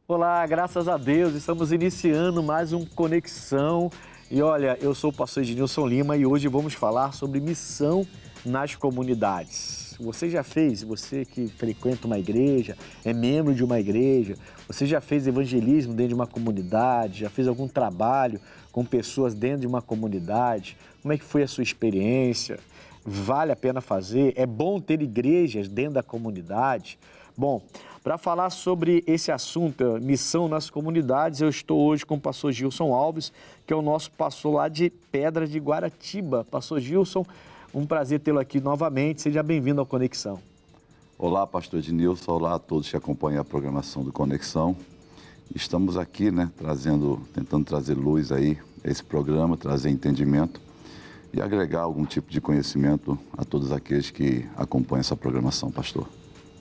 Olá, graças a Deus, estamos iniciando mais um Conexão. E olha, eu sou o pastor Ednilson Lima e hoje vamos falar sobre missão nas comunidades. Você já fez, você que frequenta uma igreja, é membro de uma igreja, você já fez evangelismo dentro de uma comunidade, já fez algum trabalho com pessoas dentro de uma comunidade? Como é que foi a sua experiência? Vale a pena fazer? É bom ter igrejas dentro da comunidade? Bom, para falar sobre esse assunto, missão nas comunidades, eu estou hoje com o pastor Gilson Alves, que é o nosso pastor lá de Pedra de Guaratiba. Pastor Gilson, um prazer tê-lo aqui novamente. Seja bem-vindo ao Conexão. Olá, pastor Ednilson. Olá a todos que acompanham a programação do Conexão. Estamos aqui, tentando trazer luz aí a esse programa, trazer entendimento e agregar algum tipo de conhecimento a todos aqueles que acompanham essa programação, pastor.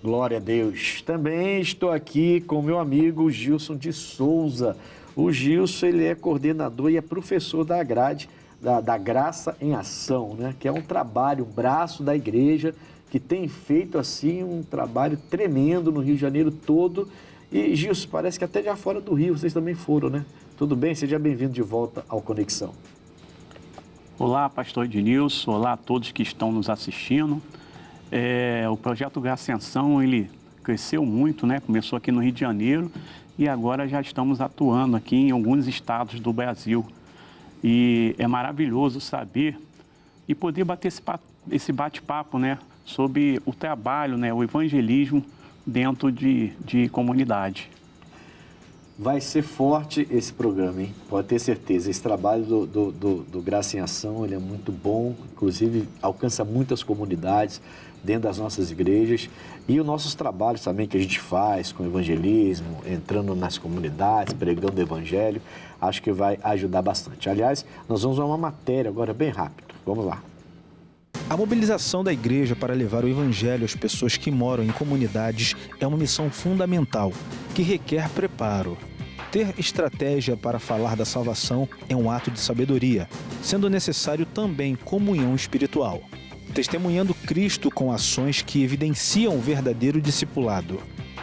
Glória a Deus. Também estou aqui com meu amigo Gilson de Souza. O Gilson, ele é coordenador e é professor da grade da Graça em Ação, né? Que é um trabalho, um braço da igreja que tem feito assim um trabalho tremendo no Rio de Janeiro todo. E Gilson, parece que até já fora do Rio vocês também foram, né? Tudo bem? Seja bem-vindo de volta ao Conexão. Olá, pastor Ednilson. Olá a todos que estão nos assistindo. O projeto Graça em Ação, ele cresceu muito, né? Começou aqui no Rio de Janeiro e agora já estamos atuando aqui em alguns estados do Brasil. E é maravilhoso saber e poder bater esse bate-papo, né? Sobre o trabalho, né? O evangelismo dentro de comunidade. Vai ser forte esse programa, hein? Pode ter certeza. Esse trabalho do Graça em Ação, ele é muito bom, inclusive alcança muitas comunidades dentro das nossas igrejas. E os nossos trabalhos também que a gente faz com evangelismo, entrando nas comunidades, pregando o evangelho, acho que vai ajudar bastante. Aliás, nós vamos a uma matéria agora bem rápido. Vamos lá. A mobilização da igreja para levar o evangelho às pessoas que moram em comunidades é uma missão fundamental, que requer preparo. Ter estratégia para falar da salvação é um ato de sabedoria, sendo necessário também comunhão espiritual. Testemunhando Cristo com ações que evidenciam o verdadeiro discipulado.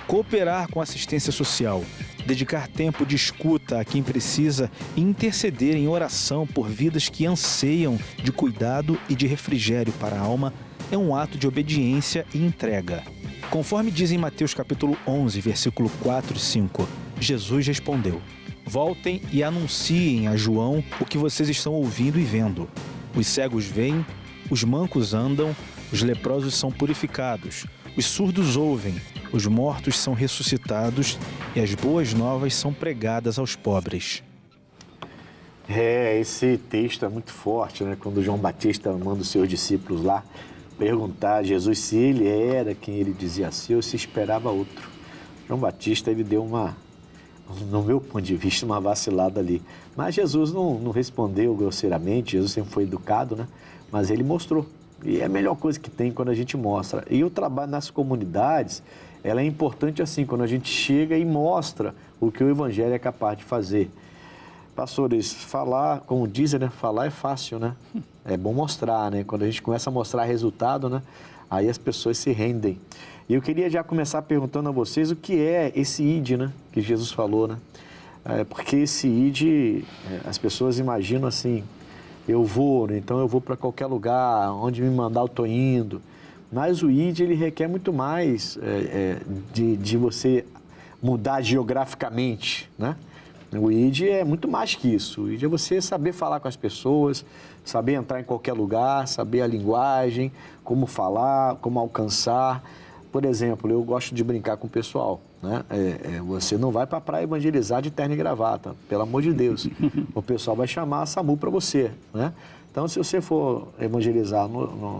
Cooperar com assistência social, dedicar tempo de escuta a quem precisa e interceder em oração por vidas que anseiam de cuidado e de refrigério para a alma é um ato de obediência e entrega. Conforme diz em Mateus capítulo 11, versículo 4 e 5, Jesus respondeu: "Voltem e anunciem a João o que vocês estão ouvindo e vendo. Os cegos veem, os mancos andam, os leprosos são purificados, os surdos ouvem, os mortos são ressuscitados e as boas novas são pregadas aos pobres." Esse texto é muito forte, né? Quando João Batista manda os seus discípulos lá perguntar a Jesus se ele era quem ele dizia ser ou se esperava outro. João Batista, ele deu no meu ponto de vista, uma vacilada ali. Mas Jesus não respondeu grosseiramente, Jesus sempre foi educado, né? Mas ele mostrou. E é a melhor coisa que tem quando a gente mostra. E o trabalho nas comunidades, ela é importante assim, quando a gente chega e mostra o que o Evangelho é capaz de fazer. Pastores, falar, como dizem, né? Falar é fácil, né? É bom mostrar, né? Quando a gente começa a mostrar resultado, né? Aí as pessoas se rendem. E eu queria já começar perguntando a vocês o que é esse ID, né? Que Jesus falou, né? Porque esse ID, as pessoas imaginam assim, eu vou, né? Então eu vou para qualquer lugar, onde me mandar eu estou indo. Mas o ID, ele requer muito mais de você mudar geograficamente, né? O ID é muito mais que isso. O ID é você saber falar com as pessoas, saber entrar em qualquer lugar, saber a linguagem, como falar, como alcançar. Por exemplo, eu gosto de brincar com o pessoal, né? Você não vai para a praia evangelizar de terno e gravata, pelo amor de Deus. O pessoal vai chamar a SAMU para você, né? Então, se você for evangelizar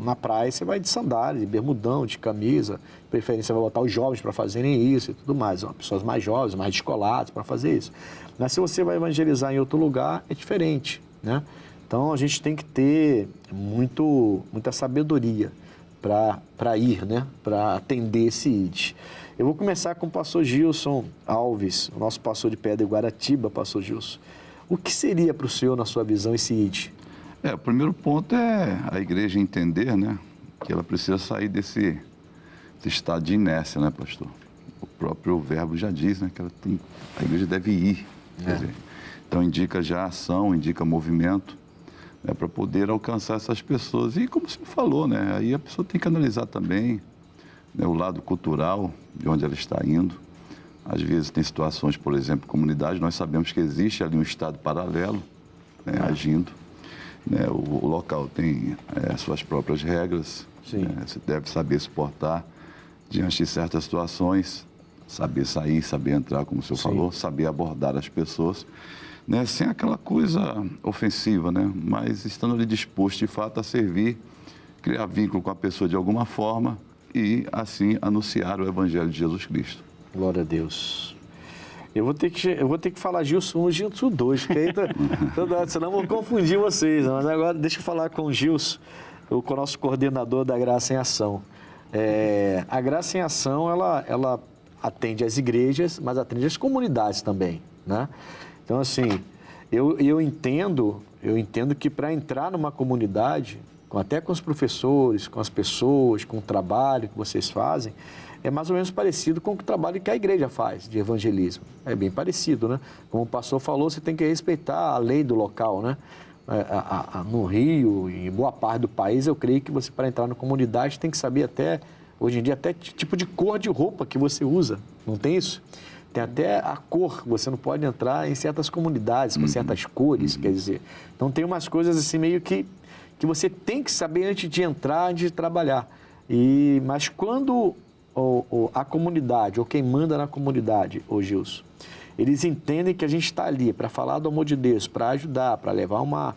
na praia, você vai de sandália, de bermudão, de camisa. De preferência, vai botar os jovens para fazerem isso e tudo mais. Pessoas mais jovens, mais descoladas para fazer isso. Mas se você vai evangelizar em outro lugar, é diferente, né? Então, a gente tem que ter muita sabedoria para ir, né? Para atender esse ID. Eu vou começar com o pastor Gilson Alves, o nosso pastor de Pedra de Guaratiba, pastor Gilson. O que seria para o senhor, na sua visão, esse ID? O primeiro ponto é a igreja entender, né, que ela precisa sair desse estado de inércia, né, pastor? o próprio verbo já diz, né, que a igreja deve ir. Quer dizer, então indica já ação, indica movimento, né, para poder alcançar essas pessoas. E como você falou, né, aí a pessoa tem que analisar também, né, o lado cultural, de onde ela está indo. Às vezes tem situações, por exemplo, comunidade, nós sabemos que existe ali um estado paralelo, né, agindo. Né, o local tem suas próprias regras, né, você deve saber suportar diante de certas situações, saber sair, saber entrar, como o senhor falou, saber abordar as pessoas, né, sem aquela coisa ofensiva, né, mas estando ali disposto de fato a servir, criar vínculo com a pessoa de alguma forma e assim anunciar o Evangelho de Jesus Cristo. Glória a Deus. Eu vou ter que falar Gilson 1 e Gilson 2, porque aí senão eu vou confundir vocês. Mas agora deixa eu falar com o Gilson, com o nosso coordenador da Graça em Ação. A Graça em Ação, ela atende as igrejas, mas atende as comunidades também, né? Então, assim, eu entendo que para entrar numa comunidade, até com os professores, com as pessoas, com o trabalho que vocês fazem, é mais ou menos parecido com o trabalho que a igreja faz de evangelismo. É bem parecido, né? Como o pastor falou, você tem que respeitar a lei do local, né? No Rio e em boa parte do país, eu creio que você, para entrar na comunidade, tem que saber até, hoje em dia, até tipo de cor de roupa que você usa. Não tem isso? Tem até a cor, você não pode entrar em certas comunidades com certas cores, quer dizer. Então tem umas coisas assim meio que você tem que saber antes de entrar, antes de trabalhar. Mas quando a comunidade, ou quem manda na comunidade, Gilson, eles entendem que a gente está ali para falar do amor de Deus, para ajudar, para levar uma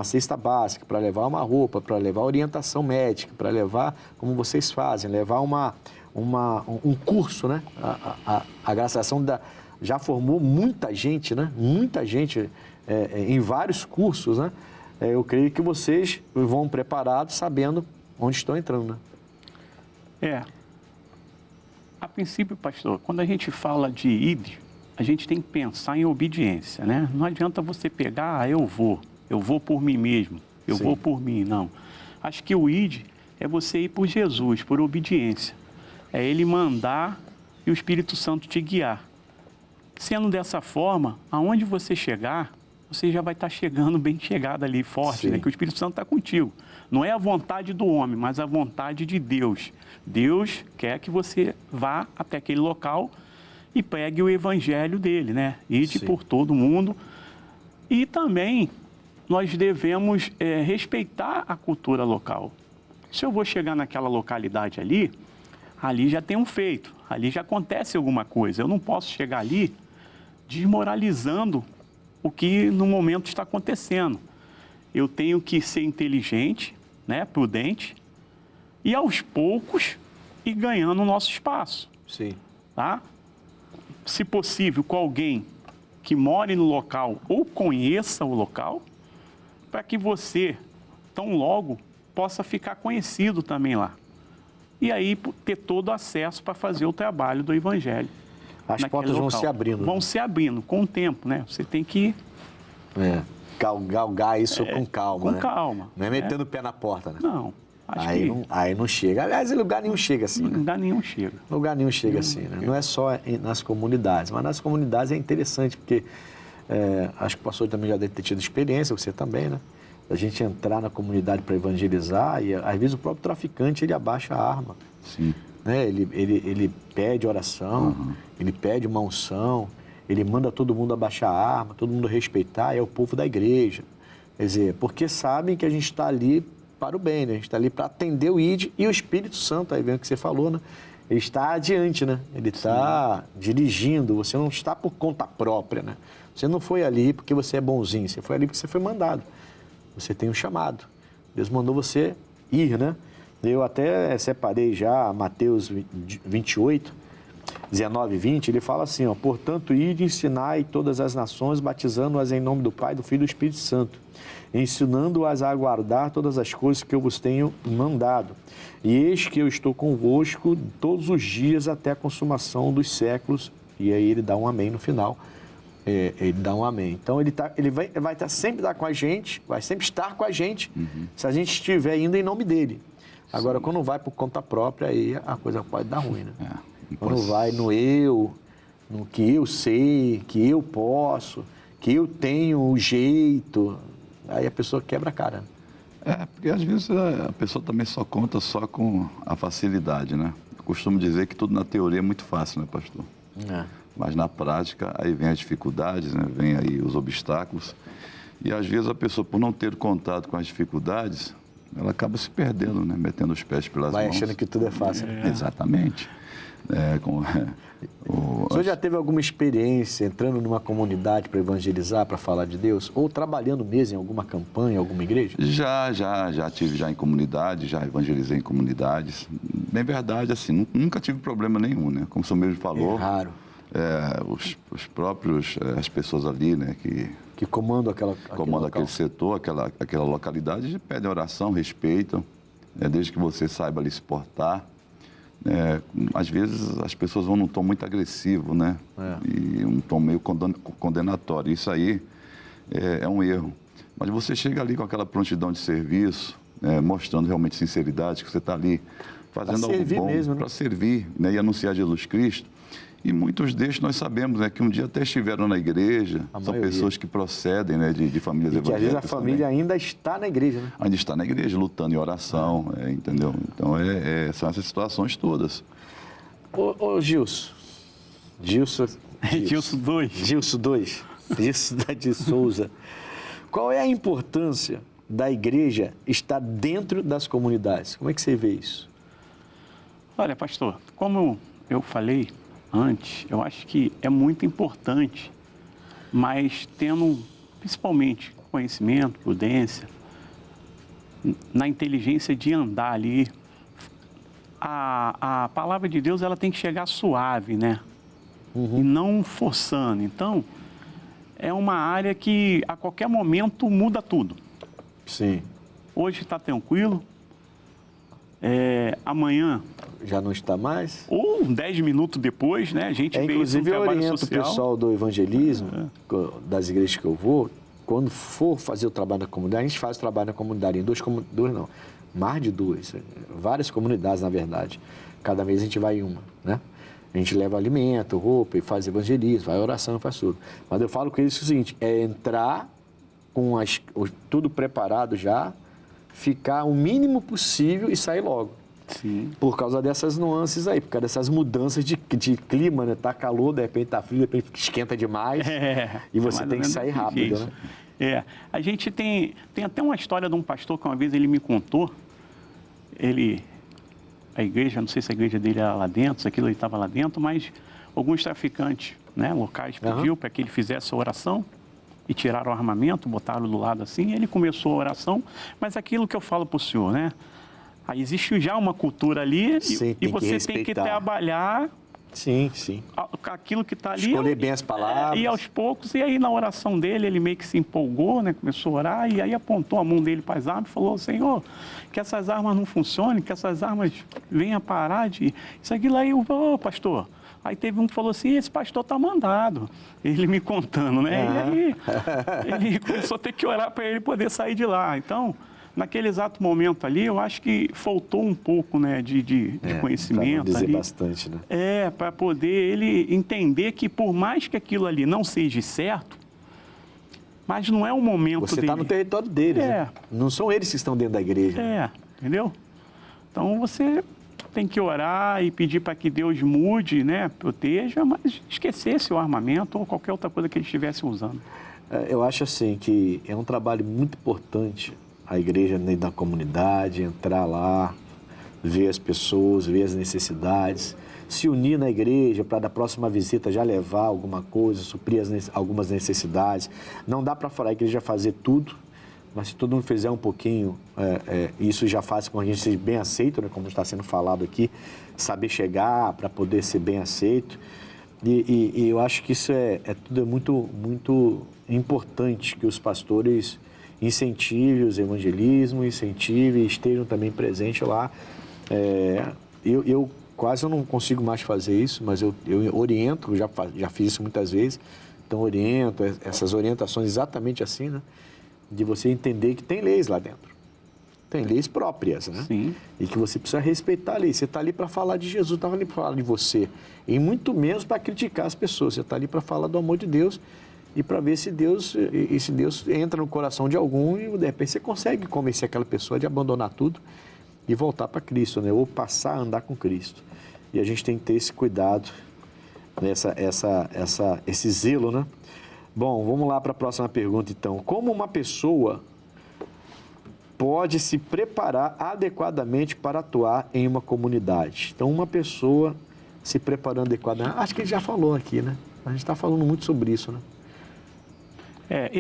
cesta básica, para levar uma roupa, para levar orientação médica, para levar, como vocês fazem, levar um curso, né? A graçação já formou muita gente, né? Muita gente em vários cursos, né? Eu creio que vocês vão preparados, sabendo onde estão entrando, né? A princípio, pastor, quando a gente fala de ID, a gente tem que pensar em obediência, né? Não adianta você pegar, eu vou por mim mesmo, eu vou por mim, não. Acho que o ID é você ir por Jesus, por obediência. É Ele mandar e o Espírito Santo te guiar. Sendo dessa forma, aonde você chegar, você já vai estar chegando bem chegado ali, forte, né? Que o Espírito Santo está contigo. Não é a vontade do homem, mas a vontade de Deus. Deus quer que você vá até aquele local e pregue o evangelho dele, né? Ide por todo mundo. E também nós devemos respeitar a cultura local. Se eu vou chegar naquela localidade ali já tem um feito, ali já acontece alguma coisa. Eu não posso chegar ali desmoralizando o que no momento está acontecendo. Eu tenho que ser inteligente, né, prudente, e aos poucos ir ganhando o nosso espaço. Sim. Tá? Se possível, com alguém que more no local ou conheça o local, para que você, tão logo, possa ficar conhecido também lá. E aí ter todo o acesso para fazer o trabalho do Evangelho. As portas vão se abrindo. Vão se abrindo com o tempo, né? Você tem que... galgar isso com calma, com né? calma. Não é metendo o pé na porta, né? Não. Aí não chega. Aliás, em lugar nenhum chega assim, né? Lugar nenhum chega. Lugar nenhum chega assim, né? Não é só nas comunidades, mas nas comunidades é interessante, porque acho que o pastor também já deve ter tido experiência, você também, né? A gente entrar na comunidade para evangelizar e às vezes o próprio traficante, ele abaixa a arma. Sim. Né? Ele pede oração, ele pede uma unção, ele manda todo mundo abaixar a arma, todo mundo respeitar, é o povo da igreja. Quer dizer, porque sabem que a gente está ali para o bem, né? A gente está ali para atender o ID e o Espírito Santo, aí vem o que você falou, né? Ele está adiante, né? Ele está dirigindo, você não está por conta própria, né? Você não foi ali porque você é bonzinho, você foi ali porque você foi mandado. Você tem um chamado. Deus mandou você ir, né? Eu até separei já Mateus 28, 19 e 20, ele fala assim, ó, portanto, ide e ensinai todas as nações, batizando-as em nome do Pai, do Filho e do Espírito Santo, ensinando-as a guardar todas as coisas que eu vos tenho mandado. E eis que eu estou convosco todos os dias até a consumação dos séculos. E aí ele dá um amém no final. Ele dá um amém. Então ele vai estar sempre com a gente, vai sempre estar com a gente, se a gente estiver indo em nome dele. Agora, quando vai por conta própria, aí a coisa pode dar ruim, né? Quando vai no eu, no que eu sei, que eu posso, que eu tenho o jeito, aí a pessoa quebra a cara. Porque às vezes a pessoa também só conta só com a facilidade, né? Eu costumo dizer que tudo na teoria é muito fácil, né, pastor? Mas na prática, aí vem as dificuldades, né? Vem aí os obstáculos. E às vezes a pessoa, por não ter contato com as dificuldades, ela acaba se perdendo, né? Metendo os pés pelas mãos. Vai achando que tudo é fácil. Exatamente. O senhor já teve alguma experiência entrando numa comunidade para evangelizar, para falar de Deus? Ou trabalhando mesmo em alguma campanha, alguma igreja? Já tive já em comunidade, já evangelizei em comunidades. Bem verdade, assim, nunca tive problema nenhum, né? Como o senhor mesmo falou. É raro. Os próprios, as pessoas ali, né, que comandam aquele setor, aquela localidade, pedem oração, respeitam, desde que você saiba ali se portar. Às vezes as pessoas vão num tom muito agressivo, né? E um tom meio condenatório. Isso aí é um erro. Mas você chega ali com aquela prontidão de serviço, mostrando realmente sinceridade, que você está ali fazendo algo bom mesmo, né? Para servir, né? E anunciar Jesus Cristo. E muitos destes nós sabemos, né, que um dia até estiveram na igreja, são pessoas que procedem, né, de famílias evangélicas. E às vezes a família também ainda está na igreja, né? Ainda está na igreja, lutando em oração, entendeu? Então, são essas situações todas. Ô Gilson. Gilson 2. Gilson 2. Gilson de Souza. Qual é a importância da igreja estar dentro das comunidades? Como é que você vê isso? Olha, pastor, como eu falei antes, eu acho que é muito importante, mas tendo principalmente conhecimento, prudência, na inteligência de andar ali. A palavra de Deus, ela tem que chegar suave, né? E não forçando. Então, é uma área que a qualquer momento muda tudo. Sim. Hoje está tranquilo, amanhã já não está mais? Ou 10 minutos depois, né? A gente vê inclusive, isso no trabalho eu oriento social. o pessoal do evangelismo, das igrejas que eu vou, quando for fazer o trabalho na comunidade, a gente faz o trabalho na comunidade em mais de duas, várias comunidades, na verdade. Cada mês a gente vai em uma, né? A gente leva alimento, roupa, e faz evangelismo, faz oração, faz tudo. Mas eu falo com eles o seguinte, entrar com tudo preparado já, ficar o mínimo possível e sair logo. Sim. Por causa dessas nuances aí, por causa dessas mudanças de clima, né? Tá calor, de repente tá frio, de repente esquenta demais. E você tem que sair rápido, né? A gente tem até uma história de um pastor que uma vez ele me contou. A igreja, não sei se a igreja dele era lá dentro, se aquilo ele estava lá dentro, mas alguns traficantes, né, locais pediu para que ele fizesse a oração e tiraram o armamento, botaram do lado assim, e ele começou a oração. Mas aquilo que eu falo para o senhor, né? Aí existe já uma cultura ali. Sim, e você tem que trabalhar sim. aquilo que está ali. Escolher bem as palavras. E aos poucos, e aí na oração dele, ele meio que se empolgou, né? Começou a orar, e aí apontou a mão dele para as armas e falou, Senhor, que essas armas não funcionem, que essas armas venham parar de... Isso aqui lá, pastor... Aí teve um que falou assim, esse pastor está mandado. Ele me contando, né? E aí ele começou a ter que orar para ele poder sair de lá. Então, naquele exato momento ali, eu acho que faltou um pouco, né, de conhecimento. Para dizer ali. Bastante, né? Para poder ele entender que por mais que aquilo ali não seja certo, mas não é o momento Você dele. está no território deles, né? Não são eles que estão dentro da igreja. Entendeu? Então, você tem que orar e pedir para que Deus mude, né, proteja, mas esquecesse o armamento ou qualquer outra coisa que ele estivesse usando. Eu acho assim que é um trabalho muito importante a igreja dentro da comunidade, entrar lá, ver as pessoas, ver as necessidades, se unir na igreja para da próxima visita já levar alguma coisa, suprir algumas necessidades. Não dá para a igreja fazer tudo, mas se todo mundo fizer um pouquinho, isso já faz com que a gente seja bem aceito, né, como está sendo falado aqui, saber chegar para poder ser bem aceito. E eu acho que isso tudo muito, muito importante, que os pastores incentivem os evangelismos, incentivem e estejam também presentes lá. Eu quase não consigo mais fazer isso, mas eu oriento, já fiz isso muitas vezes, então oriento, essas orientações exatamente assim, né? De você entender que tem leis lá dentro. tem leis próprias, né? Sim. E que você precisa respeitar a lei. Você está ali para falar de Jesus, não está ali para falar de você. E muito menos para criticar as pessoas. Você está ali para falar do amor de Deus e para ver se Deus entra no coração de algum e, de repente, você consegue convencer aquela pessoa de abandonar tudo e voltar para Cristo, né? Ou passar a andar com Cristo. E a gente tem que ter esse cuidado, né? Esse zelo, né? Bom, vamos lá para a próxima pergunta, então. Como uma pessoa pode se preparar adequadamente para atuar em uma comunidade? Então, uma pessoa se preparando adequadamente. Acho que ele já falou aqui, né? A gente está falando muito sobre isso, né?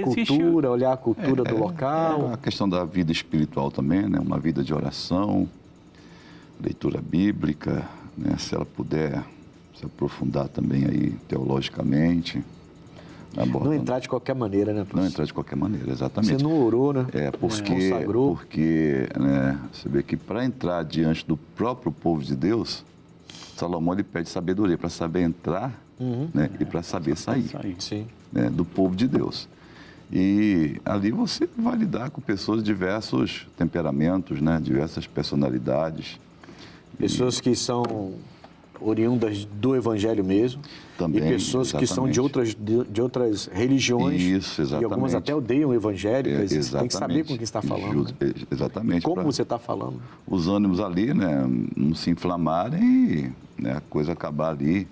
Cultura, olhar a cultura do local. A questão da vida espiritual também, né? Uma vida de oração, leitura bíblica, né? Se ela puder se aprofundar também aí teologicamente. Não entrar de qualquer maneira, né, professor? Não entrar de qualquer maneira, exatamente. Você não orou, né? Consagrou. Porque né, você vê que para entrar diante do próprio povo de Deus, Salomão ele pede sabedoria para saber entrar né, e para saber sair Sim. Né, do povo de Deus. E ali você vai lidar com pessoas de diversos temperamentos, né, diversas personalidades. Pessoas que são oriundas do Evangelho mesmo. Também, e pessoas que são de outras religiões. Isso, exatamente. E algumas até odeiam o Evangelho. Você tem que saber com quem está falando. Né? Exatamente. Como você está falando. Os ânimos ali, né, não se inflamarem e né, a coisa acabar ali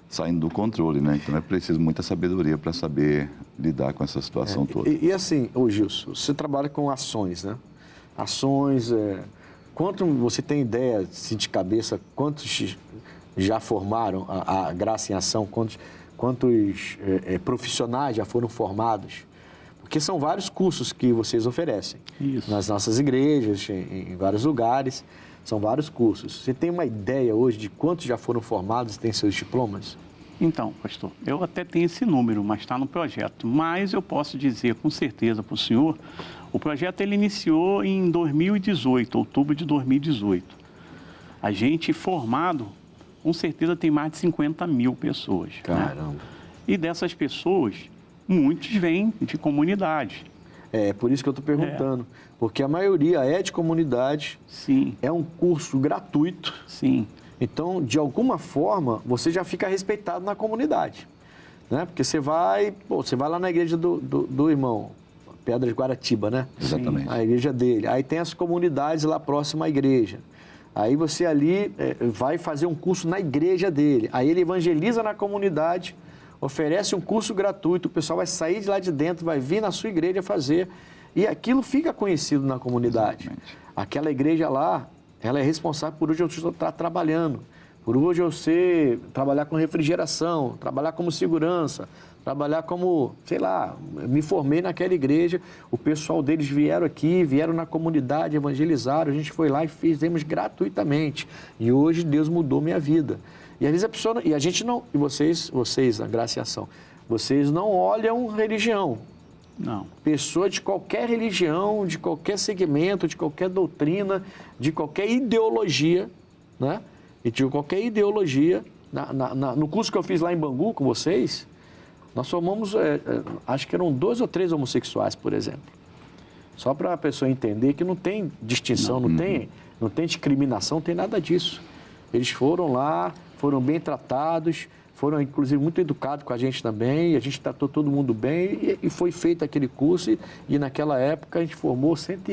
saindo do controle, né? Então é preciso muita sabedoria para saber lidar com essa situação toda. E assim, Gilson, você trabalha com ações, né? Ações, quanto você tem ideia, assim, de cabeça, quantos já formaram a Graça em Ação, quantos profissionais já foram formados? Porque são vários cursos que vocês oferecem. Isso. Nas nossas igrejas, em vários lugares, são vários cursos. Você tem uma ideia hoje de quantos já foram formados e têm seus diplomas? Então, pastor, eu até tenho esse número, mas está no projeto. Mas eu posso dizer com certeza para o senhor, o projeto ele iniciou em 2018, outubro de 2018. A gente formado, com certeza tem mais de 50 mil pessoas. Caramba! Né? E dessas pessoas, muitos vêm de comunidade. É por isso que eu estou perguntando. Porque a maioria é de comunidade. Sim. É um curso gratuito. Sim. Então, de alguma forma, você já fica respeitado na comunidade. Né? Porque você vai lá na igreja do irmão, Pedra de Guaratiba, né? Exatamente. A igreja dele. Aí tem as comunidades lá próximas à igreja. Aí você ali vai fazer um curso na igreja dele. Aí ele evangeliza na comunidade, oferece um curso gratuito, o pessoal vai sair de lá de dentro, vai vir na sua igreja fazer. E aquilo fica conhecido na comunidade. Exatamente. Aquela igreja lá, ela é responsável por hoje eu estar trabalhando, por hoje eu trabalhar com refrigeração, trabalhar como segurança, trabalhar como, sei lá, me formei naquela igreja, o pessoal deles vieram na comunidade, evangelizaram, a gente foi lá e fizemos gratuitamente. E hoje Deus mudou minha vida. E às vezes a pessoa, e a gente não, e vocês, a Graça e Ação, vocês não olham religião. Não. Pessoa de qualquer religião, de qualquer segmento, de qualquer doutrina, de qualquer ideologia, né? E de qualquer ideologia. No curso que eu fiz lá em Bangu com vocês, nós formamos, acho que eram 2 ou 3 homossexuais, por exemplo. Só para a pessoa entender que não tem distinção, não tem discriminação, não tem nada disso. Eles foram lá, foram bem tratados, foram, inclusive, muito educados com a gente também, e a gente tratou todo mundo bem, e foi feito aquele curso, e naquela época a gente formou cento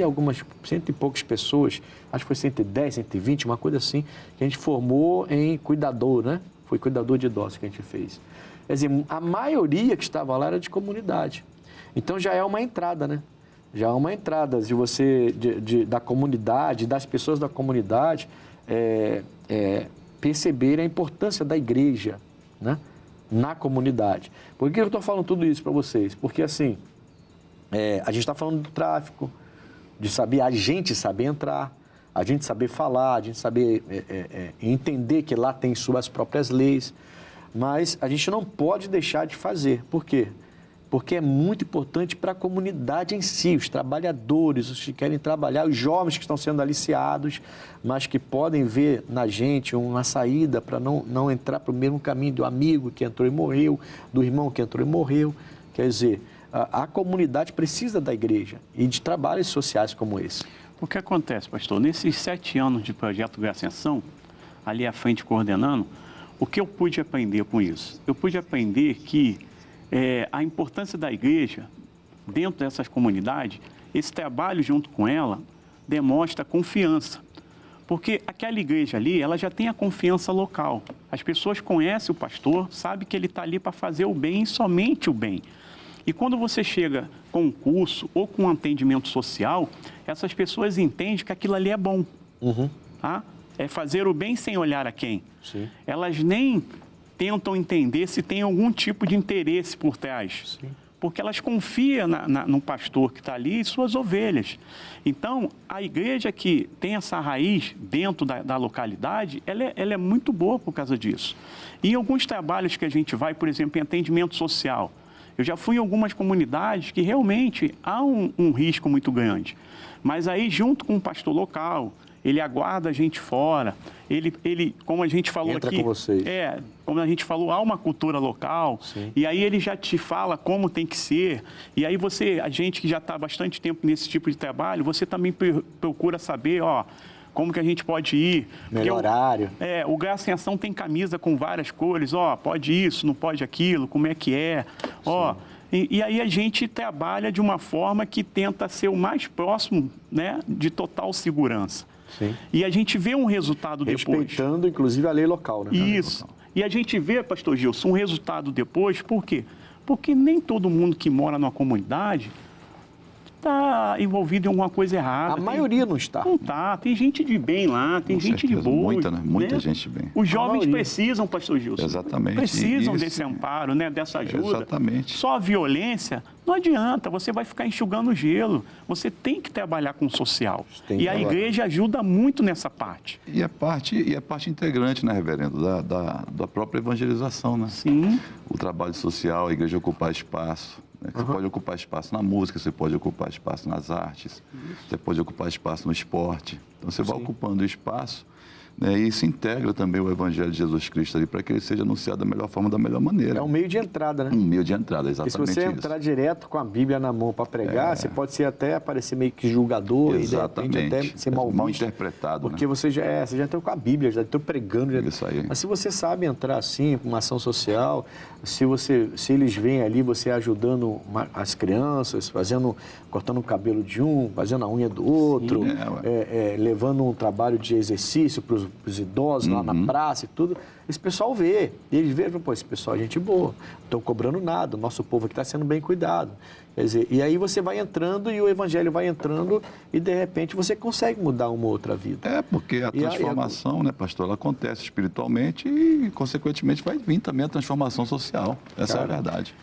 e poucas pessoas, acho que foi 110, 120, uma coisa assim, que a gente formou em cuidador, né? Foi cuidador de idosos que a gente fez. Quer dizer, a maioria que estava lá era de comunidade. Então já é uma entrada, né? Já é uma entrada de você, da comunidade, das pessoas da comunidade, perceber a importância da igreja, né, na comunidade. Por que eu estou falando tudo isso para vocês? Porque, assim, a gente está falando do tráfico, de saber, a gente saber entrar, a gente saber falar, a gente saber entender que lá tem suas próprias leis, mas a gente não pode deixar de fazer. Por quê? Porque é muito importante para a comunidade em si, os trabalhadores, os que querem trabalhar, os jovens que estão sendo aliciados, mas que podem ver na gente uma saída para não entrar para o mesmo caminho do amigo que entrou e morreu, do irmão que entrou e morreu. Quer dizer, a comunidade precisa da igreja e de trabalhos sociais como esse. O que acontece, pastor? Nesses 7 anos de projeto Reascensão, ali à frente coordenando, o que eu pude aprender com isso? Eu pude aprender que a importância da igreja, dentro dessas comunidades, esse trabalho junto com ela, demonstra confiança. Porque aquela igreja ali, ela já tem a confiança local. As pessoas conhecem o pastor, sabem que ele está ali para fazer o bem e somente o bem. E quando você chega com um curso ou com um atendimento social, essas pessoas entendem que aquilo ali é bom. Tá? É fazer o bem sem olhar a quem. Sim. Elas nem tentam entender se tem algum tipo de interesse por trás. Sim. Porque elas confiam no pastor que está ali e suas ovelhas. Então, a igreja que tem essa raiz dentro da localidade, ela é muito boa por causa disso. E em alguns trabalhos que a gente vai, por exemplo, em atendimento social, eu já fui em algumas comunidades que realmente há um risco muito grande. Mas aí, junto com o pastor local, ele aguarda a gente fora, ele como a gente falou Entra aqui... com vocês. Como a gente falou, há uma cultura local. Sim. E aí ele já te fala como tem que ser. E aí a gente que já está há bastante tempo nesse tipo de trabalho, você também procura saber, como que a gente pode ir. Melhor horário. O Reascensão tem camisa com várias cores, pode isso, não pode aquilo, como é que é. E aí a gente trabalha de uma forma que tenta ser o mais próximo, né, de total segurança. Sim. E a gente vê um resultado depois. Respeitando, inclusive, a lei local, né? Isso. E a gente vê, pastor Gilson, um resultado depois, por quê? Porque nem todo mundo que mora numa comunidade está envolvido em alguma coisa errada. A maioria não está. Não está. Tem gente de bem lá, tem Com gente certeza, de boa. muita, né? Muita gente bem. Os jovens maioria. precisam, pastor Gilson. Exatamente. Precisam Isso. desse amparo, né? Dessa ajuda. Exatamente. Só a violência não adianta, você vai ficar enxugando gelo. Você tem que trabalhar com o social. Tem que E a trabalhar. igreja ajuda muito nessa parte. E é parte integrante, né, reverendo, da própria evangelização, né? Sim. O trabalho social, a igreja ocupar espaço. Né? Você pode ocupar espaço na música, você pode ocupar espaço nas artes, você pode ocupar espaço no esporte. Então você vai ocupando espaço, né? E se integra também o Evangelho de Jesus Cristo ali para que ele seja anunciado da melhor forma, da melhor maneira. É um meio de entrada, né? Um meio de entrada, Porque exatamente se você isso. entrar direto com a Bíblia na mão para pregar, você pode ser até parecer meio que julgador Exatamente. e de repente até ser mal visto. Interpretado, Porque né? você já entrou com a Bíblia, já entrou pregando. Isso aí. Mas se você sabe entrar assim, com uma ação social, se eles vêm ali, você ajudando as crianças, cortando o cabelo de um, fazendo a unha do outro, levando um trabalho de exercício para os idosos lá na praça e tudo, esse pessoal vê. E eles veem, pô, esse pessoal é gente boa, não estão cobrando nada, o nosso povo aqui está sendo bem cuidado. Quer dizer, e aí você vai entrando e o evangelho vai entrando e de repente você consegue mudar uma outra vida. Porque a transformação, né, pastor, ela acontece espiritualmente e, consequentemente, vai vir também a transformação social. Essa é a verdade.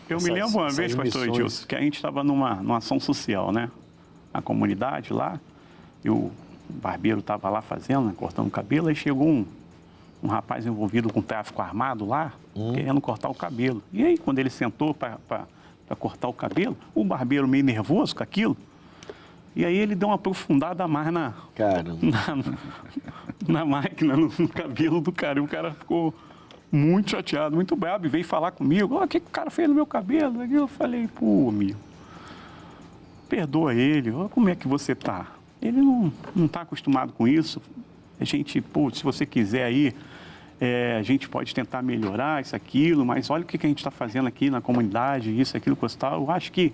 Eu me lembro uma vez, pastor Edilson, que a gente estava numa ação social, né? Na comunidade lá, e o barbeiro estava lá fazendo, né, cortando o cabelo, aí chegou um rapaz envolvido com tráfico armado lá, querendo cortar o cabelo. E aí, quando ele sentou para cortar o cabelo, o barbeiro meio nervoso com aquilo, e aí ele deu uma aprofundada a mais na máquina, no cabelo do cara, e o cara ficou muito chateado, muito bravo, e veio falar comigo, o que o cara fez no meu cabelo? Aí eu falei, pô, amigo, perdoa ele, olha como é que você tá. Ele não está acostumado com isso. A gente, se você quiser aí, a gente pode tentar melhorar isso, aquilo, mas olha o que a gente está fazendo aqui na comunidade, isso, aquilo, coisa tal. Eu acho que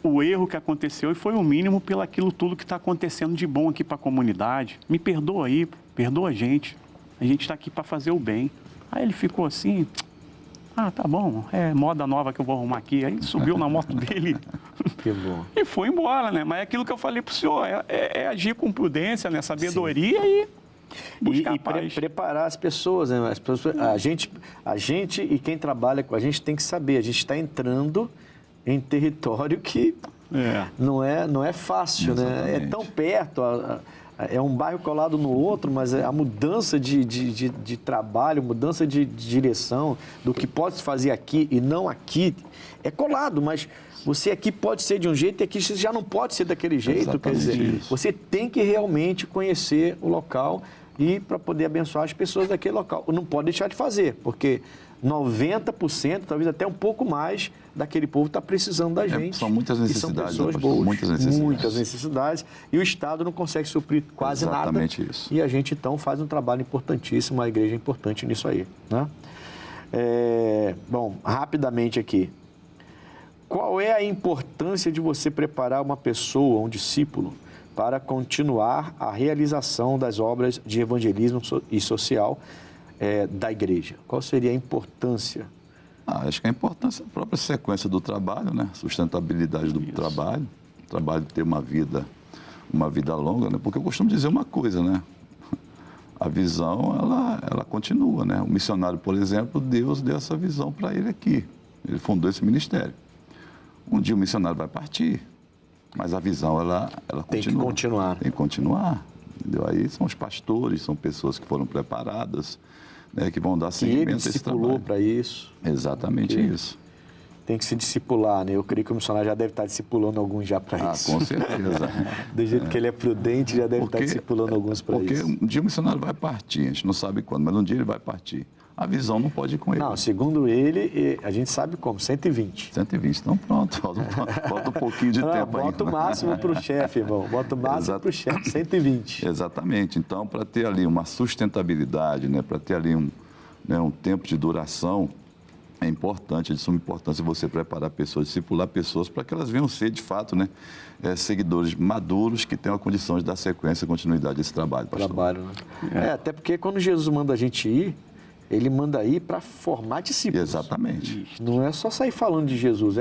o erro que aconteceu e foi o mínimo pelo aquilo tudo que está acontecendo de bom aqui para a comunidade. Me perdoa aí, perdoa a gente está aqui para fazer o bem. Aí ele ficou assim, tá bom, é moda nova que eu vou arrumar aqui. Aí subiu na moto dele Que bom. e foi embora, né? Mas é aquilo que eu falei para o senhor, é agir com prudência, né? Sabedoria e buscar paz. Preparar as pessoas, né? A gente e quem trabalha com a gente tem que saber, a gente está entrando em território que não é fácil, Exatamente. né? É tão perto, é um bairro colado no outro, mas a mudança de trabalho, mudança de direção, do que pode se fazer aqui e não aqui, é colado, mas você aqui pode ser de um jeito e aqui você já não pode ser daquele jeito. Exatamente Quer dizer, isso. você tem que realmente conhecer o local e para poder abençoar as pessoas daquele local. Não pode deixar de fazer, porque 90%, talvez até um pouco mais, daquele povo está precisando da gente. São muitas necessidades, e são pessoas né, boas, muitas necessidades. muitas necessidades. E o Estado não consegue suprir quase nada. Exatamente isso. E a gente, então, faz um trabalho importantíssimo, a igreja é importante nisso aí, né? Bom, rapidamente aqui. Qual é a importância de você preparar uma pessoa, um discípulo, para continuar a realização das obras de evangelismo e social da igreja? Qual seria a importância? Acho que a importância é a própria sequência do trabalho, né? Sustentabilidade do trabalho, o trabalho ter uma vida longa, né? Porque eu costumo dizer uma coisa, né? A visão, ela continua, né? O missionário, por exemplo, Deus deu essa visão para ele aqui. Ele fundou esse ministério. Um dia o missionário vai partir, mas a visão, ela continua. Tem que continuar. Tem que continuar. Entendeu? Aí são os pastores, são pessoas que foram preparadas, né, que vão dar seguimento a esse trabalho. Ele discipulou para isso. Exatamente isso. Tem que se discipular, né? Eu creio que o missionário já deve estar discipulando alguns já para isso. Com certeza. Do jeito que ele é prudente, já deve estar discipulando alguns para isso. Porque um dia o missionário vai partir, a gente não sabe quando, mas um dia ele vai partir. A visão não pode ir com ele. Não, segundo ele, a gente sabe como, 120. 120, então pronto, falta um pouquinho de tempo ainda. Bota o máximo para o chefe, irmão. Bota o máximo para o chefe, 120. Exatamente. Então, para ter ali uma sustentabilidade, né, para ter ali um tempo de duração, é importante, é de suma importância você preparar pessoas, discipular pessoas para que elas venham ser, de fato, né, seguidores maduros que tenham a condição de dar sequência e continuidade a esse trabalho, pastor. Trabalho, né? Até porque quando Jesus manda a gente ir, ele manda ir para formar discípulos. Exatamente. Não é só sair falando de Jesus,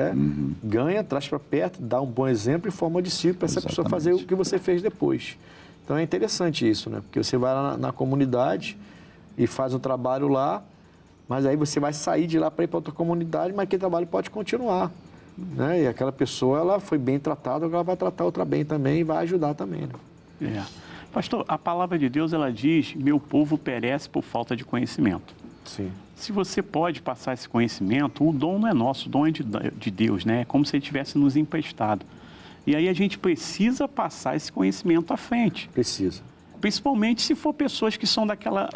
ganha, traz para perto, dá um bom exemplo e forma discípulo para essa pessoa fazer o que você fez depois. Então é interessante isso, né? Porque você vai lá na comunidade e faz um trabalho lá, mas aí você vai sair de lá para ir para outra comunidade, mas aquele trabalho pode continuar, né? E aquela pessoa, ela foi bem tratada, agora vai tratar outra bem também e vai ajudar também, né? Pastor, a palavra de Deus, ela diz, meu povo perece por falta de conhecimento. Sim. Se você pode passar esse conhecimento, o dom não é nosso, o dom é de Deus, né? É como se ele tivesse nos emprestado. E aí a gente precisa passar esse conhecimento à frente. Precisa. Principalmente se for pessoas que são daquela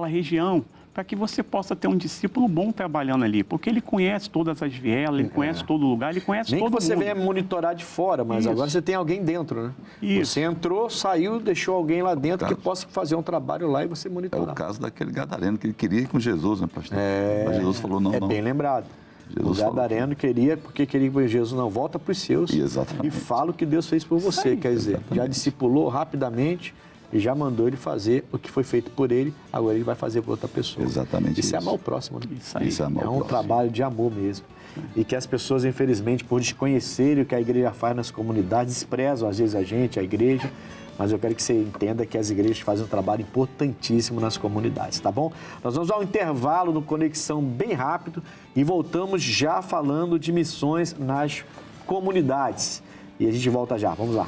região, para que você possa ter um discípulo bom trabalhando ali, porque ele conhece todas as vielas, ele conhece todo lugar, ele conhece todo mundo. Nem que você venha monitorar de fora, mas Isso. agora você tem alguém dentro, né? Isso. Você entrou, saiu, deixou alguém lá dentro que possa fazer um trabalho lá e você É monitorar. o caso daquele gadareno que ele queria ir com Jesus, né, pastor? Mas Jesus falou, não. Bem lembrado. Jesus o gadareno queria, porque queria ir com Jesus, não, volta para os seus Exatamente. e fala o que Deus fez por você, quer dizer, já discipulou rapidamente e já mandou ele fazer o que foi feito por ele, agora ele vai fazer por outra pessoa. Exatamente Isso é amar o próximo, né? Isso é amar o É um próximo. trabalho de amor mesmo. E que as pessoas, infelizmente, por desconhecerem o que a igreja faz nas comunidades, desprezam às vezes a gente, a igreja, mas eu quero que você entenda que as igrejas fazem um trabalho importantíssimo nas comunidades, tá bom? Nós vamos dar um intervalo no Conexão bem rápido e voltamos já falando de missões nas comunidades. E a gente volta já, vamos lá.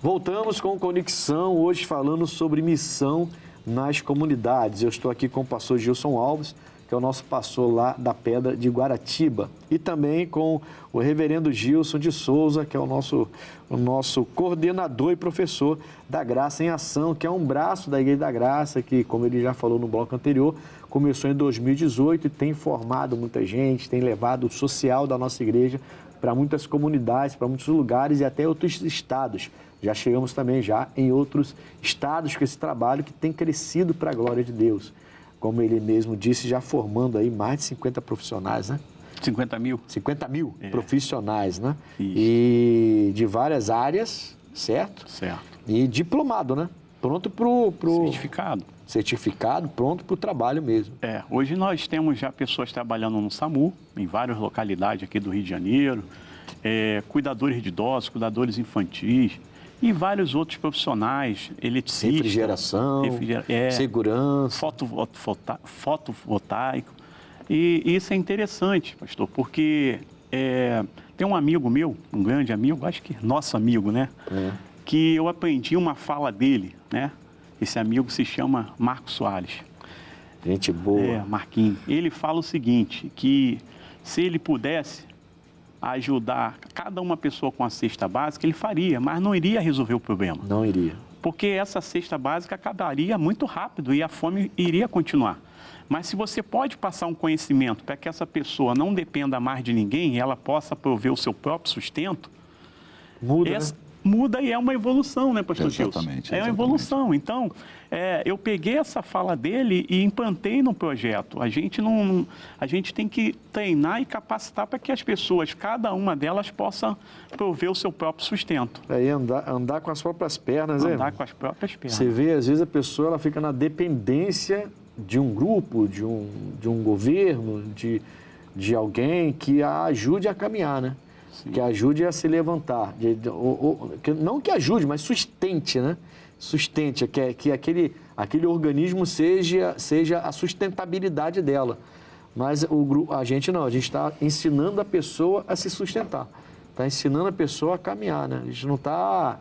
Voltamos com Conexão, hoje falando sobre missão nas comunidades. Eu estou aqui com o pastor Gilson Alves, que é o nosso pastor lá da Pedra de Guaratiba. E também com o reverendo Gilson de Souza, que é o nosso coordenador e professor da Graça em Ação, que é um braço da Igreja da Graça, que, como ele já falou no bloco anterior, começou em 2018 e tem formado muita gente, tem levado o social da nossa igreja para muitas comunidades, para muitos lugares e até outros estados. Já chegamos também já em outros estados com esse trabalho que tem crescido para a glória de Deus. Como ele mesmo disse, já formando aí mais de 50 profissionais, né? 50 mil? 50 mil profissionais, né? Isso. E de várias áreas, certo? Certo. E diplomado, né? Pronto pro Certificado. certificado, pronto para o trabalho mesmo. Hoje nós temos já pessoas trabalhando no SAMU, em várias localidades aqui do Rio de Janeiro, cuidadores de idosos, cuidadores infantis, e vários outros profissionais, eletricistas, Refrigeração, segurança, fotovoltaico. E isso é interessante, pastor, porque tem um amigo meu, um grande amigo, acho que nosso amigo, né? Que eu aprendi uma fala dele, né? Esse amigo se chama Marcos Soares. gente boa. Marquinhos. Ele fala o seguinte, que se ele pudesse, ajudar cada uma pessoa com a cesta básica, ele faria, mas não iria resolver o problema. Não iria. Porque essa cesta básica acabaria muito rápido e a fome iria continuar. Mas se você pode passar um conhecimento para que essa pessoa não dependa mais de ninguém e ela possa prover o seu próprio sustento, Muda, né? muda e é uma evolução, né, pastor Gilson? Exatamente. É uma evolução. Então, eu peguei essa fala dele e implantei no projeto. A gente tem que treinar e capacitar para que as pessoas, cada uma delas, possa prover o seu próprio sustento. Aí andar com as próprias pernas, Andar com as próprias pernas. Você vê, às vezes, a pessoa ela fica na dependência de um grupo, de um governo, de alguém que a ajude a caminhar, né? Sim. Que ajude a se levantar. Não que ajude, mas sustente, né? Sustente, que aquele organismo seja a sustentabilidade dela. Mas a gente não, a gente está ensinando a pessoa a se sustentar. Está ensinando a pessoa a caminhar, né? A gente não tá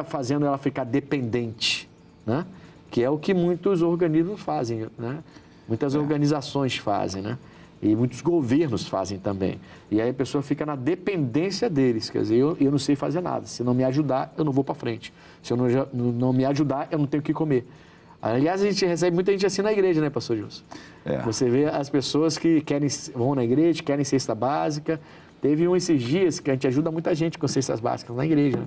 fazendo ela ficar dependente, né? Que é o que muitos organismos fazem, né? Muitas organizações fazem, né? E muitos governos fazem também. E aí a pessoa fica na dependência deles. Quer dizer, eu não sei fazer nada. Se não me ajudar, eu não vou para frente. Se eu não me ajudar, eu não tenho o que comer. Aliás, a gente recebe muita gente assim na igreja, né, pastor Gilson? Você vê as pessoas que vão na igreja, querem cesta básica. Teve um esses dias que a gente ajuda muita gente com cestas básicas na igreja, né?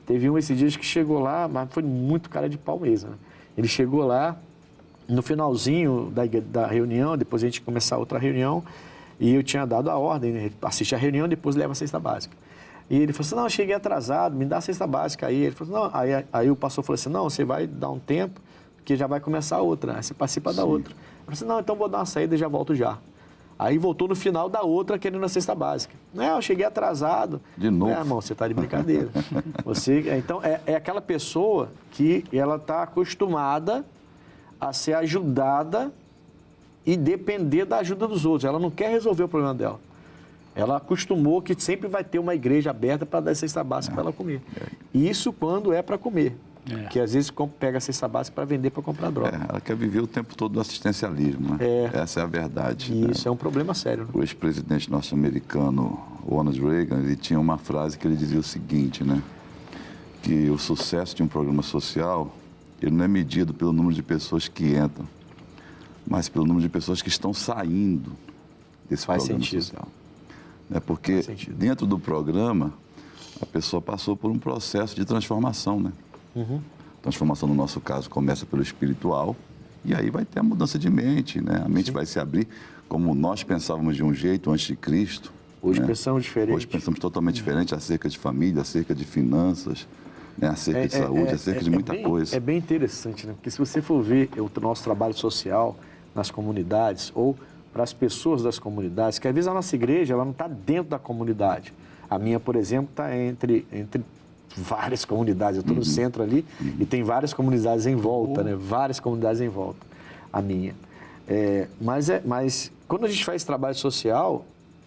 Teve um esses dias que chegou lá, mas foi muito cara de pau mesmo, né? Ele chegou lá, no finalzinho da reunião, depois a gente começar outra reunião, e eu tinha dado a ordem, né? Assiste a reunião, depois leva a cesta básica. E ele falou assim, não, eu cheguei atrasado, me dá a cesta básica aí. Ele falou assim, não, aí o pastor falou assim, não, você vai dar um tempo, porque já vai começar outra, aí você participa da outra. Eu falei assim, não, então vou dar uma saída e já volto já. Aí voltou no final da outra querendo a cesta básica. Não, eu cheguei atrasado. De novo. Irmão, você está de brincadeira. Então, é aquela pessoa que ela está acostumada a ser ajudada e depender da ajuda dos outros. Ela não quer resolver o problema dela. Ela acostumou que sempre vai ter uma igreja aberta para dar cesta básica para ela comer. Isso quando é para comer. Que às vezes pega a cesta básica para vender, para comprar droga. Ela quer viver o tempo todo do assistencialismo, né? Essa é a verdade. E isso é um problema sério. Né? O ex-presidente norte-americano, Ronald Reagan, ele tinha uma frase que ele dizia o seguinte, né? Que o sucesso de um programa social, ele não é medido pelo número de pessoas que entram, mas pelo número de pessoas que estão saindo desse programa social. Porque dentro do programa, a pessoa passou por um processo de transformação, né? Transformação, no nosso caso, começa pelo espiritual e aí vai ter a mudança de mente, né? A mente vai se abrir, como nós pensávamos de um jeito antes de Cristo. Hoje pensamos diferente. Hoje pensamos totalmente diferente acerca de família, acerca de finanças, né? Acerca de saúde, acerca de muita coisa. É bem interessante, né? Porque se você for ver o nosso trabalho social nas comunidades ou para as pessoas das comunidades, que às vezes a nossa igreja ela não está dentro da comunidade. A minha, por exemplo, está entre várias comunidades. Eu estou no centro ali e tem várias comunidades em volta, né? Várias comunidades em volta, a minha. Mas quando a gente faz trabalho social,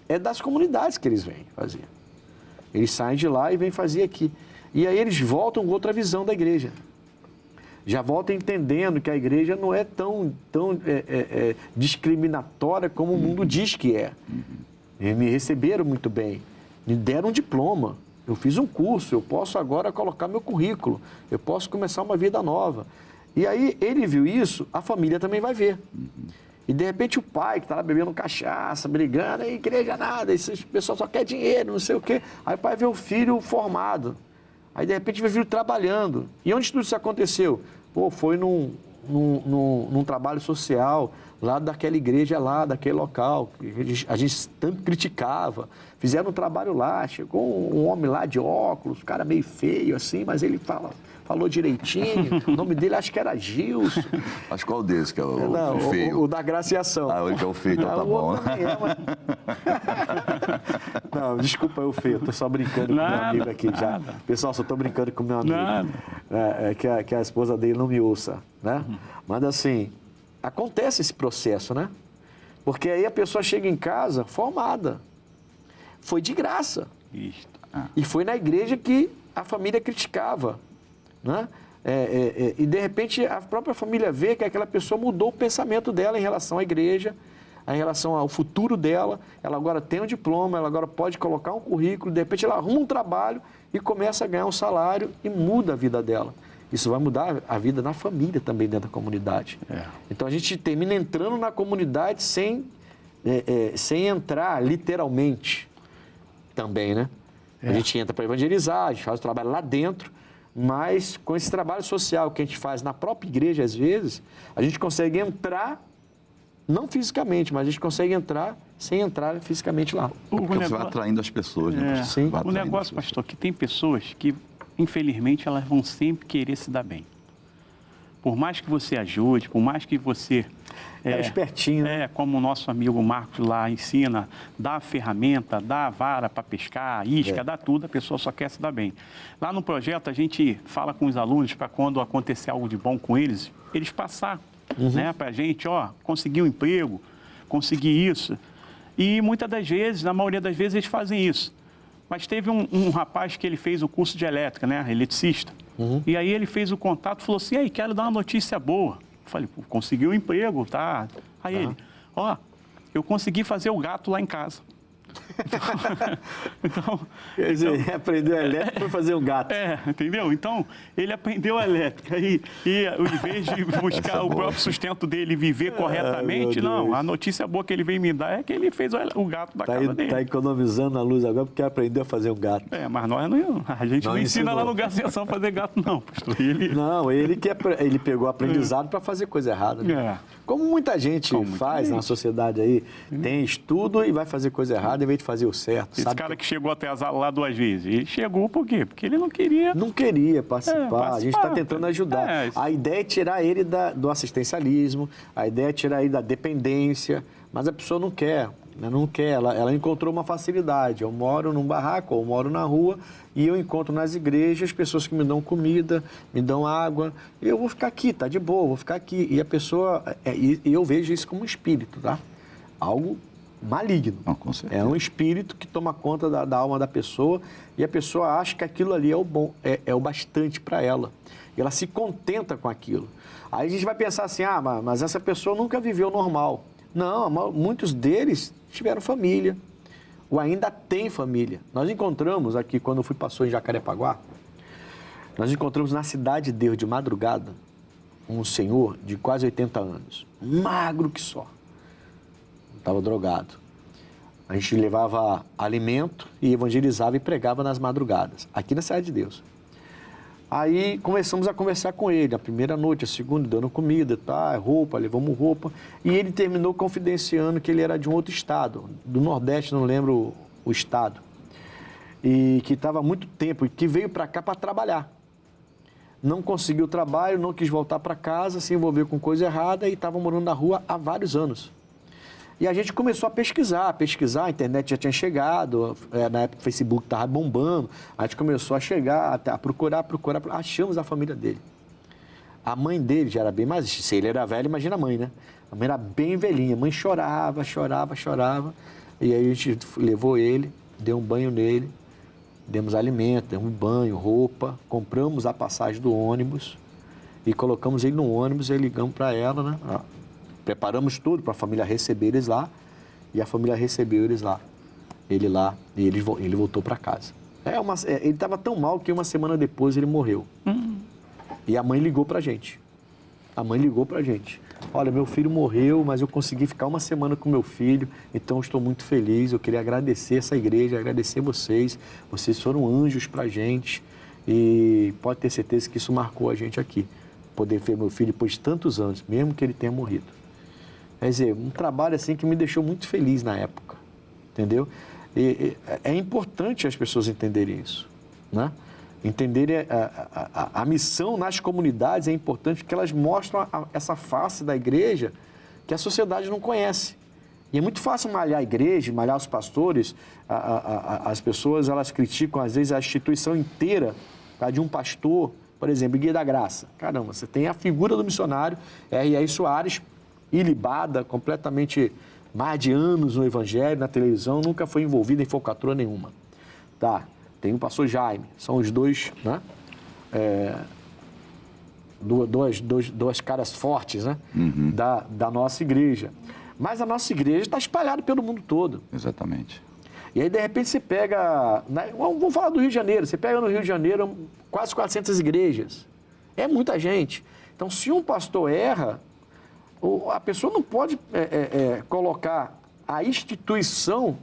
é das comunidades que eles vêm fazer. Eles saem de lá e vêm fazer aqui. E aí eles voltam com outra visão da igreja. Já voltam entendendo que a igreja não é tão discriminatória como o mundo diz que é. Eles me receberam muito bem, me deram um diploma. Eu fiz um curso, eu posso agora colocar meu currículo, eu posso começar uma vida nova. E aí ele viu isso, a família também vai ver. E de repente o pai que está lá bebendo cachaça, brigando, aí igreja nada, esse pessoal só quer dinheiro, não sei o quê. Aí o pai vê o filho formado, aí de repente vê o filho trabalhando. E onde tudo isso aconteceu? Foi num trabalho social, lá daquela igreja lá, daquele local, que a gente tanto criticava. Fizeram um trabalho lá, chegou um homem lá de óculos, cara meio feio assim, mas ele falou direitinho. O nome dele acho que era Gilson. Mas qual deles que é o feio? O da Graciação. Ele que é o feio, então tá bom. Não, desculpa eu feio, eu tô só brincando com meu amigo aqui já. Pessoal, só tô brincando com meu amigo. Que a esposa dele não me ouça, né? Mas assim, acontece esse processo, né? Porque aí a pessoa chega em casa formada. Foi de graça. E foi na igreja que a família criticava, né? E de repente a própria família vê que aquela pessoa mudou o pensamento dela em relação à igreja, em relação ao futuro dela, ela agora tem um diploma, ela agora pode colocar um currículo, de repente ela arruma um trabalho e começa a ganhar um salário e muda a vida dela. Isso vai mudar a vida na família também, dentro da comunidade. Então a gente termina entrando na comunidade sem entrar literalmente também, né? A gente entra para evangelizar, a gente faz o trabalho lá dentro, mas com esse trabalho social que a gente faz na própria igreja, às vezes, a gente consegue entrar, não fisicamente, mas a gente consegue entrar sem entrar fisicamente lá. Porque você vai atraindo as pessoas, né? Sim. O negócio, pastor, que tem pessoas que, infelizmente, elas vão sempre querer se dar bem. Por mais que você ajude, por mais que você... É espertinho, né? Como o nosso amigo Marcos lá ensina, dá a ferramenta, dá a vara para pescar, a isca, dá tudo, a pessoa só quer se dar bem. Lá no projeto, a gente fala com os alunos para quando acontecer algo de bom com eles, eles passar, né, para a gente, conseguir um emprego, conseguir isso. E muitas das vezes, na maioria das vezes, eles fazem isso. Mas teve um rapaz que ele fez o curso de elétrica, né, eletricista. E aí ele fez o contato e falou assim, aí, quero dar uma notícia boa. Eu falei, consegui um emprego, tá? Aí ele, eu consegui fazer o gato lá em casa. Quer dizer, aprendeu a elétrica para fazer um gato. Entendeu? Então, ele aprendeu a elétrica e em vez de buscar o próprio sustento dele e viver corretamente, não, a notícia boa que ele veio me dar é que ele fez o gato da casa dele. Está economizando a luz agora porque aprendeu a fazer um gato. Mas nós a gente não ensina lá no Garciação a fazer gato, não, pastor. Não, ele pegou aprendizado para fazer coisa errada. Né? Como muita gente faz na sociedade aí, tem estudo e vai fazer coisa errada em vez de fazer o certo. Esse cara que chegou atrasado lá 2 vezes, ele chegou por quê? Porque ele não queria... Não queria participar. A gente está tentando ajudar. A ideia é tirar ele do assistencialismo, a ideia é tirar ele da dependência, mas a pessoa não quer. Não quer, ela encontrou uma facilidade. Eu moro num barraco, ou moro na rua, e eu encontro nas igrejas pessoas que me dão comida, me dão água. Eu vou ficar aqui, tá de boa, vou ficar aqui. E a pessoa, e eu vejo isso como um espírito, tá? Algo maligno. Com certeza. É um espírito que toma conta da alma da pessoa e a pessoa acha que aquilo ali é o bom, é o bastante para ela. E ela se contenta com aquilo. Aí a gente vai pensar assim, mas essa pessoa nunca viveu normal. Não, muitos deles tiveram família, ou ainda tem família. Nós encontramos aqui, quando eu passou em Jacarepaguá, nós encontramos na Cidade de Deus, de madrugada, um senhor de quase 80 anos, magro que só. Estava drogado. A gente levava alimento e evangelizava e pregava nas madrugadas, aqui na Cidade de Deus. Aí começamos a conversar com ele, a primeira noite, a segunda, dando comida, roupa, levamos roupa. E ele terminou confidenciando que ele era de um outro estado, do Nordeste, não lembro o estado. E que estava há muito tempo, e que veio para cá para trabalhar. Não conseguiu trabalho, não quis voltar para casa, se envolveu com coisa errada e estava morando na rua há vários anos. E a gente começou a pesquisar, a internet já tinha chegado, na época o Facebook estava bombando, a gente começou a chegar, a procurar, achamos a família dele. A mãe dele já era bem mais, se ele era velho, imagina a mãe, né? A mãe era bem velhinha, a mãe chorava, e aí a gente levou ele, deu um banho nele, demos alimento, demos banho, roupa, compramos a passagem do ônibus e colocamos ele no ônibus e ligamos para ela, né? Preparamos tudo para a família receber eles lá e a família recebeu eles lá. Ele lá e ele voltou para casa. Ele estava tão mal que uma semana depois ele morreu. E a mãe ligou para a gente. Olha, meu filho morreu, mas eu consegui ficar uma semana com meu filho, então eu estou muito feliz. Eu queria agradecer essa igreja, agradecer vocês. Vocês foram anjos para a gente e pode ter certeza que isso marcou a gente aqui. Poder ver meu filho depois de tantos anos, mesmo que ele tenha morrido. Quer dizer, um trabalho assim que me deixou muito feliz na época, entendeu? E é importante as pessoas entenderem isso, né? Entenderem a missão nas comunidades é importante porque elas mostram essa face da igreja que a sociedade não conhece. E é muito fácil malhar a igreja, malhar os pastores, as pessoas elas criticam às vezes a instituição inteira, tá, de um pastor, por exemplo, Guia da Graça. Caramba, você tem a figura do missionário, R.R. Soares, ilibada, completamente mais de anos no evangelho, na televisão, nunca foi envolvido em falcatrua nenhuma. Tá, tem o pastor Jaime, são os dois, né? Duas caras fortes, né? Da nossa igreja. Mas a nossa igreja está espalhada pelo mundo todo. Exatamente. E aí, de repente, você pega... Vamos falar do Rio de Janeiro. Você pega no Rio de Janeiro quase 400 igrejas. É muita gente. Então, se um pastor erra, a pessoa não pode colocar a instituição,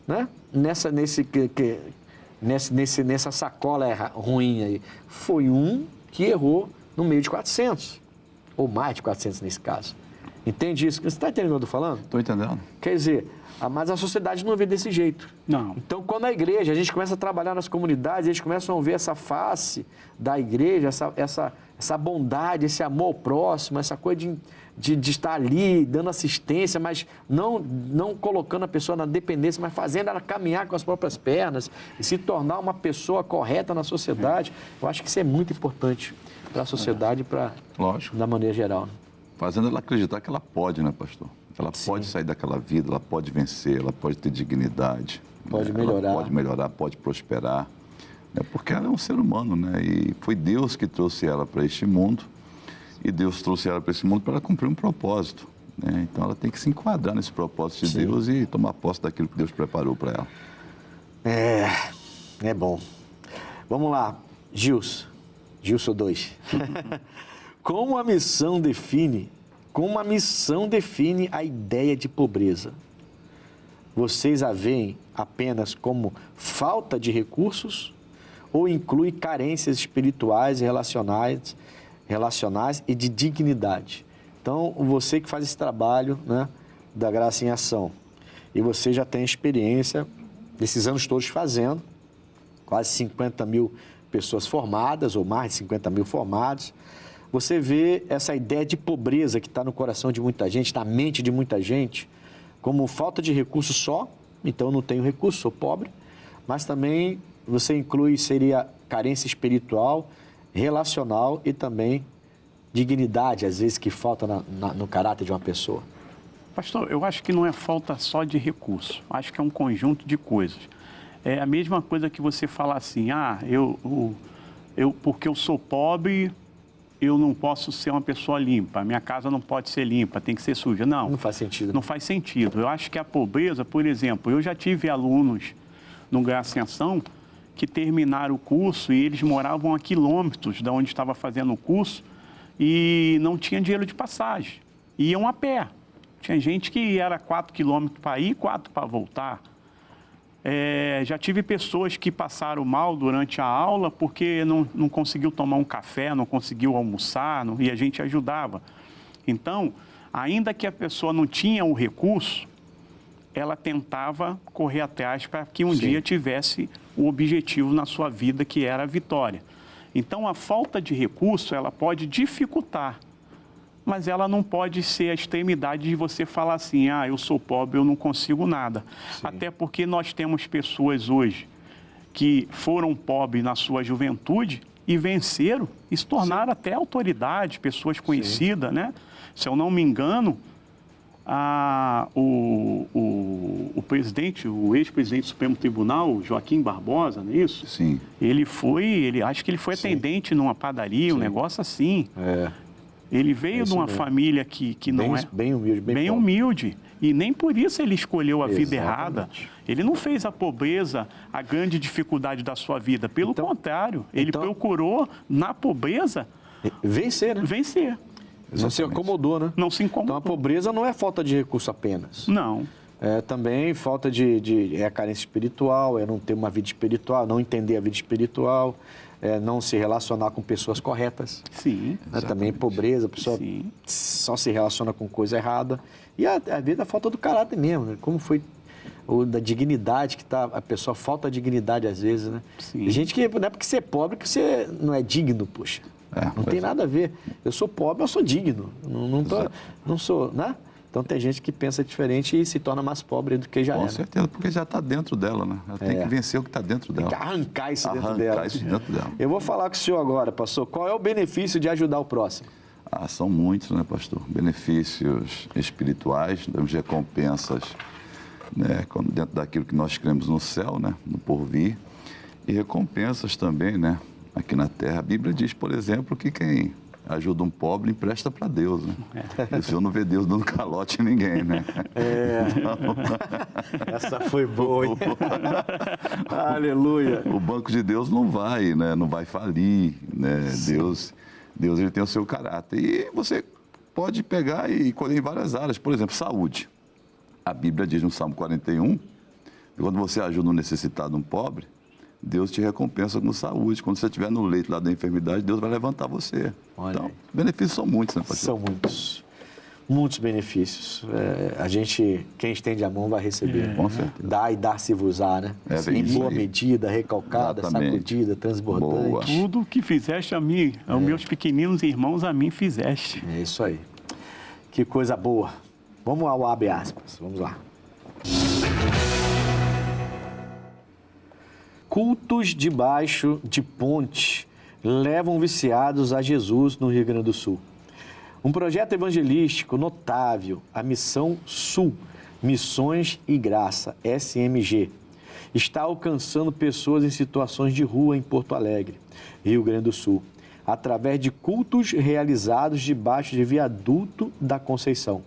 né, nessa sacola ruim aí. Foi um que errou no meio de 400. Ou mais de 400 nesse caso. Entende isso? Você está entendendo o que eu estou falando? Estou entendendo. Quer dizer, mas a sociedade não vê desse jeito. Não. Então, quando a igreja, a gente começa a trabalhar nas comunidades, eles começam a ver essa face da igreja, essa bondade, esse amor ao próximo, essa coisa de estar ali, dando assistência, mas não colocando a pessoa na dependência, mas fazendo ela caminhar com as próprias pernas e se tornar uma pessoa correta na sociedade. Eu acho que isso é muito importante para a sociedade, da maneira geral. Né? Fazendo ela acreditar que ela pode, né, pastor? Ela pode sair daquela vida, ela pode vencer, ela pode ter dignidade. Pode melhorar. Ela pode melhorar, pode prosperar. Né? Porque ela é um ser humano, né? E foi Deus que trouxe ela para este mundo. E Deus trouxe ela para esse mundo para ela cumprir um propósito. Né? Então ela tem que se enquadrar nesse propósito de Deus e tomar posse daquilo que Deus preparou para ela. É bom. Vamos lá, Gilson 2. Como a missão define a ideia de pobreza? Vocês a veem apenas como falta de recursos ou inclui carências espirituais e relacionais e de dignidade? Então, você que faz esse trabalho, né, da Graça em Ação, e você já tem experiência desses anos todos fazendo, quase 50 mil pessoas formadas, ou mais de 50 mil formados, você vê essa ideia de pobreza que está no coração de muita gente, na mente de muita gente, como falta de recurso só, então eu não tenho recurso, sou pobre, mas também você inclui, seria carência espiritual, relacional e também dignidade, às vezes, que falta no caráter de uma pessoa. Pastor, eu acho que não é falta só de recurso, acho que é um conjunto de coisas. É a mesma coisa que você falar assim, porque eu sou pobre, eu não posso ser uma pessoa limpa, a minha casa não pode ser limpa, tem que ser suja. Não faz sentido. Não faz sentido. Eu acho que a pobreza, por exemplo, eu já tive alunos no Graça em Ação que terminaram o curso e eles moravam a quilômetros de onde estava fazendo o curso e não tinha dinheiro de passagem. Iam a pé. Tinha gente que era 4 quilômetros para ir e 4 para voltar. Já tive pessoas que passaram mal durante a aula porque não conseguiu tomar um café, não conseguiu almoçar, e a gente ajudava. Então, ainda que a pessoa não tinha o recurso, ela tentava correr atrás para que um dia tivesse o objetivo na sua vida, que era a vitória. Então, a falta de recurso, ela pode dificultar, mas ela não pode ser a extremidade de você falar assim, eu sou pobre, eu não consigo nada. Sim. Até porque nós temos pessoas hoje que foram pobres na sua juventude e venceram e se tornaram até autoridade, pessoas conhecidas, né? Se eu não me engano, o presidente, o ex-presidente do Supremo Tribunal, Joaquim Barbosa, não é isso? Sim. Acho que ele foi atendente numa padaria, um negócio assim. Ele veio de uma família que não é... Bem humilde. Bem humilde. E nem por isso ele escolheu a vida errada. Ele não fez a pobreza a grande dificuldade da sua vida. Pelo contrário, ele procurou, na pobreza... Vencer, né? Vencer. Não se acomodou, né? Não se incomodou. Então, a pobreza não é falta de recurso apenas. Não. É também falta a carência espiritual, é não ter uma vida espiritual, não entender a vida espiritual, não se relacionar com pessoas corretas. Sim. Também pobreza, a pessoa só se relaciona com coisa errada. E a vida, a falta do caráter mesmo, né? Como foi da dignidade que tá, a pessoa falta dignidade às vezes, né? Sim. Tem gente que não é porque você é pobre que você não é digno, poxa. Não tem nada a ver. Eu sou pobre, eu sou digno. Não sou, né? Então tem gente que pensa diferente e se torna mais pobre do que já é. Com certeza, porque já está dentro dela, né? Ela tem que vencer o que está dentro dela. Tem que arrancar isso dentro dela. Dela. Eu vou falar com o senhor agora, pastor. Qual é o benefício de ajudar o próximo? São muitos, né, pastor? Benefícios espirituais, temos recompensas, né, dentro daquilo que nós cremos no céu, né, no porvir, e recompensas também, né, aqui na terra. A Bíblia diz, por exemplo, que quem ajuda um pobre, empresta para Deus, né? E o Senhor não vê Deus dando calote em ninguém, né? Então... Essa foi boa, hein? Aleluia. O banco de Deus não vai, né? Não vai falir, né? Deus ele tem o seu caráter. E você pode pegar e colher em várias áreas. Por exemplo, saúde. A Bíblia diz no Salmo 41, que quando você ajuda um necessitado, um pobre, Deus te recompensa com saúde. Quando você estiver no leito lá da enfermidade, Deus vai levantar você. Olha então, aí. benefícios são muitos, né, pastor? São muitos benefícios. Quem estende a mão vai receber. Com certeza. Dá e dar-se-vos-á, né? Em boa medida, recalcada, Exatamente. sacudida, transbordante. Boa. Tudo que fizeste a mim, aos meus pequeninos irmãos, a mim fizeste. É isso aí. Que coisa boa. Vamos ao abre aspas. Vamos lá. Cultos debaixo de ponte levam viciados a Jesus no Rio Grande do Sul. Um projeto evangelístico notável, a Missão Sul, Missões e Graça, SMG, está alcançando pessoas em situações de rua em Porto Alegre, Rio Grande do Sul, através de cultos realizados debaixo de viaduto da Conceição.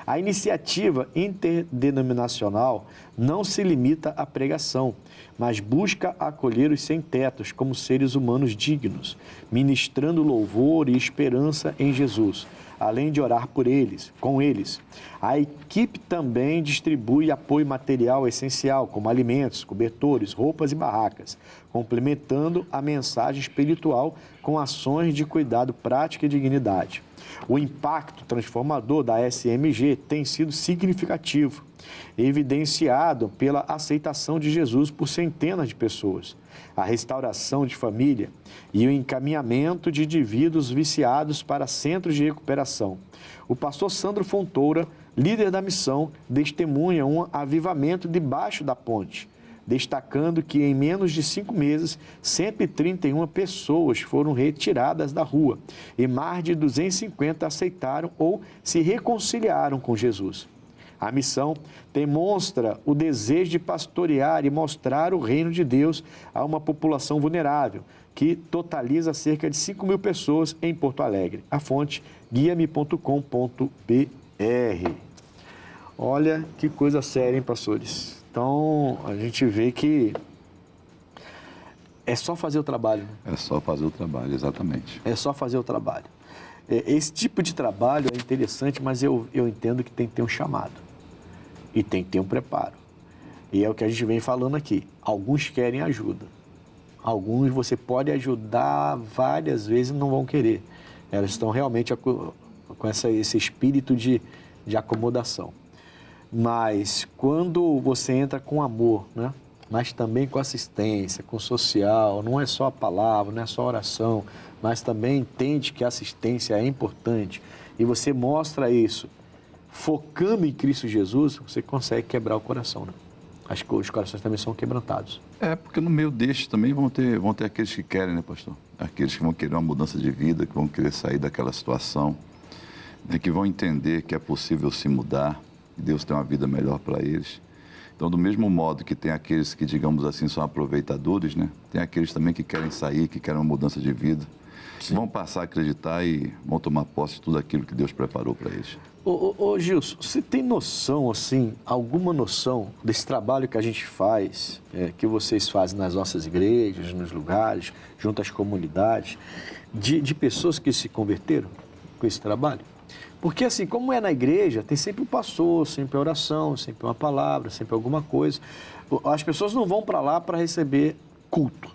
A iniciativa interdenominacional não se limita à pregação, mas busca acolher os sem-tetos como seres humanos dignos, ministrando louvor e esperança em Jesus, além de orar por eles, com eles. A equipe também distribui apoio material essencial, como alimentos, cobertores, roupas e barracas, complementando a mensagem espiritual com ações de cuidado prático e dignidade. O impacto transformador da SMG tem sido significativo, evidenciado pela aceitação de Jesus por centenas de pessoas, a restauração de família e o encaminhamento de indivíduos viciados para centros de recuperação. O pastor Sandro Fontoura, líder da missão, testemunha um avivamento debaixo da ponte, destacando que em menos de 5 meses, 131 pessoas foram retiradas da rua e mais de 250 aceitaram ou se reconciliaram com Jesus. A missão demonstra o desejo de pastorear e mostrar o reino de Deus a uma população vulnerável, que totaliza cerca de 5.000 pessoas em Porto Alegre. A fonte, guiame.com.br. Olha que coisa séria, hein, pastores? Então, a gente vê que é só fazer o trabalho. Né? É só fazer o trabalho, exatamente. É só fazer o trabalho. Esse tipo de trabalho é interessante, mas eu entendo que tem que ter um chamado. E tem que ter um preparo. E é o que a gente vem falando aqui. Alguns querem ajuda. Alguns você pode ajudar várias vezes e não vão querer. Elas estão realmente com esse espírito de acomodação. Mas quando você entra com amor, né? Mas também com assistência, com social, não é só a palavra, não é só a oração, mas também entende que a assistência é importante e você mostra isso, focando em Cristo Jesus, você consegue quebrar o coração, né? Acho que os corações também são quebrantados. Porque no meio deste também vão ter aqueles que querem, né, pastor? Aqueles que vão querer uma mudança de vida, que vão querer sair daquela situação, né, que vão entender que é possível se mudar, que Deus tem uma vida melhor para eles. Então, do mesmo modo que tem aqueles que, digamos assim, são aproveitadores, né? Tem aqueles também que querem sair, que querem uma mudança de vida. Sim. Vão passar a acreditar e vão tomar posse de tudo aquilo que Deus preparou para eles. Ô Gilson, você tem noção, assim, alguma noção desse trabalho que a gente faz, que vocês fazem nas nossas igrejas, nos lugares, junto às comunidades, de pessoas que se converteram com esse trabalho? Porque, assim, como é na igreja, tem sempre um pastor, sempre a oração, sempre uma palavra, sempre alguma coisa. As pessoas não vão para lá para receber culto.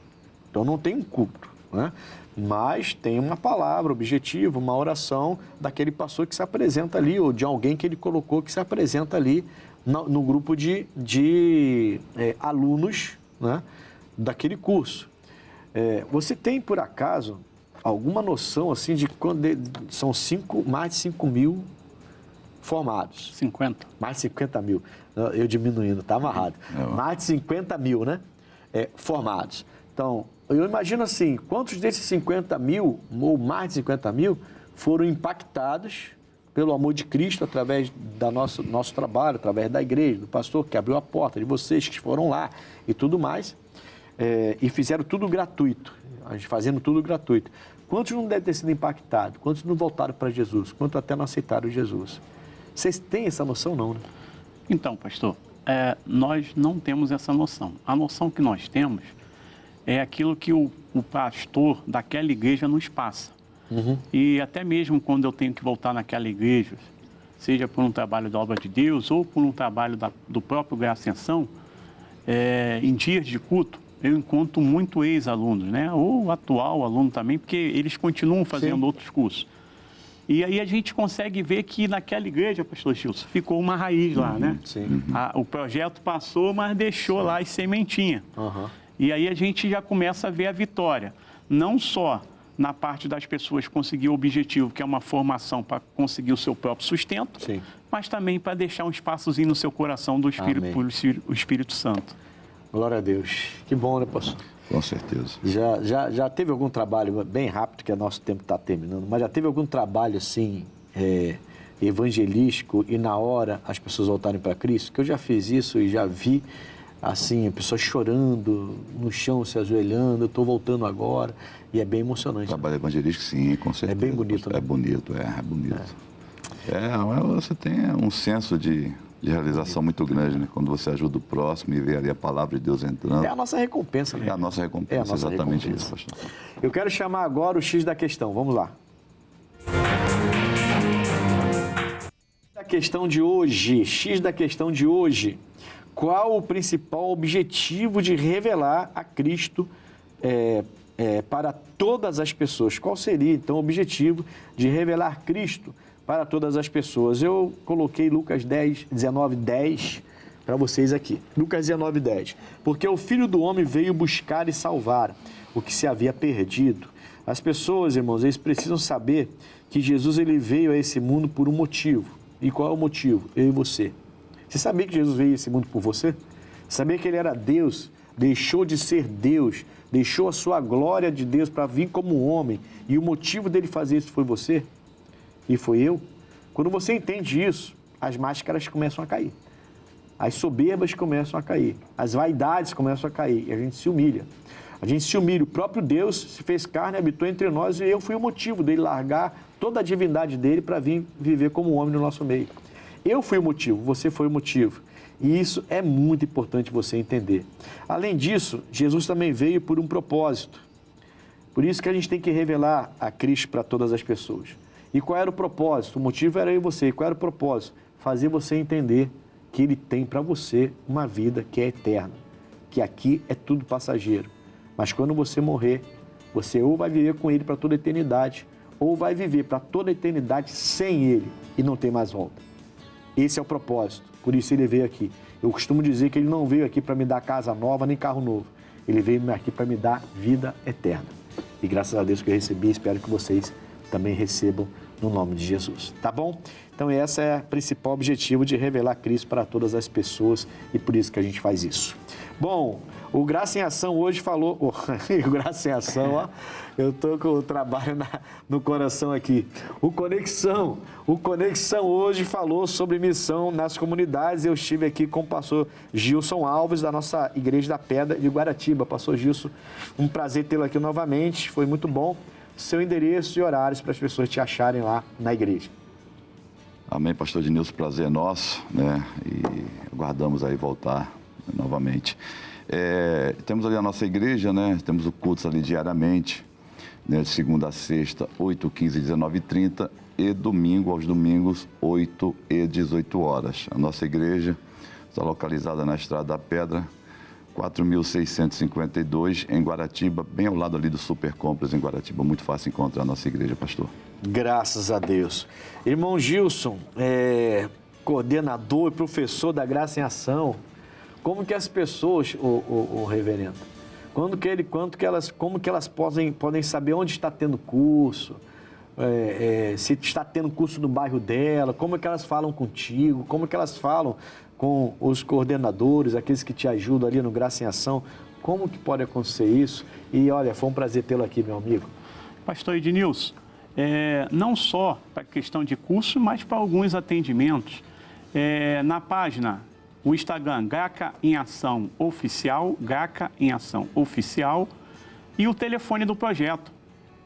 Então, não tem um culto, né? Mas tem uma palavra, objetivo, uma oração daquele pastor que se apresenta ali, ou de alguém que ele colocou que se apresenta ali no grupo de alunos, né, daquele curso. Você tem, por acaso, alguma noção assim de quando são mais de 5 mil formados? 50. Mais de 50 mil. Eu diminuindo, tá amarrado. Mais de 50 mil, né? Formados. Então, eu imagino assim, quantos desses 50 mil, ou mais de 50 mil, foram impactados pelo amor de Cristo através do nosso trabalho, através da igreja, do pastor que abriu a porta, de vocês que foram lá e tudo mais, e fizeram tudo gratuito, a gente fazendo tudo gratuito. Quantos não devem ter sido impactados? Quantos não voltaram para Jesus? Quantos até não aceitaram Jesus? Vocês têm essa noção, não, né? Então, pastor, nós não temos essa noção. A noção que nós temos é aquilo que o pastor daquela igreja nos passa. E até mesmo quando eu tenho que voltar naquela igreja, seja por um trabalho da obra de Deus ou por um trabalho do próprio Graça e Ascensão, em dias de culto, eu encontro muito ex-alunos, né? Ou atual aluno também, porque eles continuam fazendo outros cursos. E aí a gente consegue ver que naquela igreja, pastor Gilson, ficou uma raiz lá, né? Sim. O projeto passou, mas deixou lá as sementinhas. E aí a gente já começa a ver a vitória. Não só na parte das pessoas conseguir o objetivo, que é uma formação para conseguir o seu próprio sustento, mas também para deixar um espaçozinho no seu coração do Espírito, o Espírito Santo. Glória a Deus. Que bom, né, pastor? Com certeza. Já teve algum trabalho, bem rápido, que o nosso tempo está terminando, mas já teve algum trabalho, assim, evangelístico e na hora as pessoas voltarem para Cristo? Que eu já fiz isso e já vi, assim, pessoas chorando, no chão, se ajoelhando, eu estou voltando agora, e é bem emocionante. Trabalho evangelístico, sim, com certeza. É bem bonito, né? É bonito. Você tem um senso de realização muito grande, né? Quando você ajuda o próximo e vê ali a palavra de Deus entrando. É a nossa recompensa. Né? É a nossa recompensa, exatamente recompensa. Isso, pastor. Eu quero chamar agora o X da questão, vamos lá. A questão de hoje, X da questão de hoje. Qual o principal objetivo de revelar a Cristo para todas as pessoas? Qual seria, então, o objetivo de revelar Cristo para todas as pessoas? Eu coloquei Lucas 19:10 para vocês aqui. Lucas 19:10. Porque o Filho do Homem veio buscar e salvar o que se havia perdido. As pessoas, irmãos, eles precisam saber que Jesus ele veio a esse mundo por um motivo. E qual é o motivo? Eu e você. Você sabia que Jesus veio a esse mundo por você? Sabia que ele era Deus, deixou de ser Deus, deixou a sua glória de Deus para vir como homem. E o motivo dele fazer isso foi você? E foi eu? Quando você entende isso, as máscaras começam a cair. As soberbas começam a cair. As vaidades começam a cair. E a gente se humilha. A gente se humilha. O próprio Deus se fez carne, habitou entre nós e eu fui o motivo dele largar toda a divindade dele para vir viver como homem no nosso meio. Eu fui o motivo, você foi o motivo. E isso é muito importante você entender. Além disso, Jesus também veio por um propósito. Por isso que a gente tem que revelar a Cristo para todas as pessoas. E qual era o propósito? O motivo era eu e você. E qual era o propósito? Fazer você entender que Ele tem para você uma vida que é eterna. Que aqui é tudo passageiro. Mas quando você morrer, você ou vai viver com Ele para toda a eternidade, ou vai viver para toda a eternidade sem Ele e não tem mais volta. Esse é o propósito, por isso ele veio aqui. Eu costumo dizer que ele não veio aqui para me dar casa nova nem carro novo. Ele veio aqui para me dar vida eterna. E graças a Deus que eu recebi, espero que vocês também recebam no nome de Jesus. Tá bom? Então esse é o principal objetivo de revelar Cristo para todas as pessoas e por isso que a gente faz isso. Bom, o Graça em Ação hoje falou... o Graça em Ação, ó, eu estou com o trabalho no coração aqui. O Conexão hoje falou sobre missão nas comunidades. Eu estive aqui com o pastor Gilson Alves, da nossa Igreja da Pedra de Guaratiba. Pastor Gilson, um prazer tê-lo aqui novamente, foi muito bom. Seu endereço e horários para as pessoas te acharem lá na igreja. Amém, pastor Ednilson, prazer é nosso, né? E aguardamos aí voltar novamente. Temos ali a nossa igreja, né? Temos o culto ali diariamente, né? De segunda a sexta, 8h15 e 19h30 e domingo aos domingos, 8 e 18 horas. A nossa igreja está localizada na Estrada da Pedra, 4.652 em Guaratiba, bem ao lado ali do Super Compras em Guaratiba. Muito fácil encontrar a nossa igreja, pastor. Graças a Deus. Irmão Gilson, coordenador e professor da Graça em Ação, como que as pessoas, o reverendo, como que elas podem saber onde está tendo curso, se está tendo curso no bairro dela, como é que elas falam contigo, como que elas falam com os coordenadores, aqueles que te ajudam ali no Graça em Ação, como que pode acontecer isso? E olha, foi um prazer tê-lo aqui, meu amigo. Pastor Ednilson, não só para questão de curso, mas para alguns atendimentos. Na página, o Instagram, Graça em Ação Oficial, Graça em Ação Oficial, e o telefone do projeto,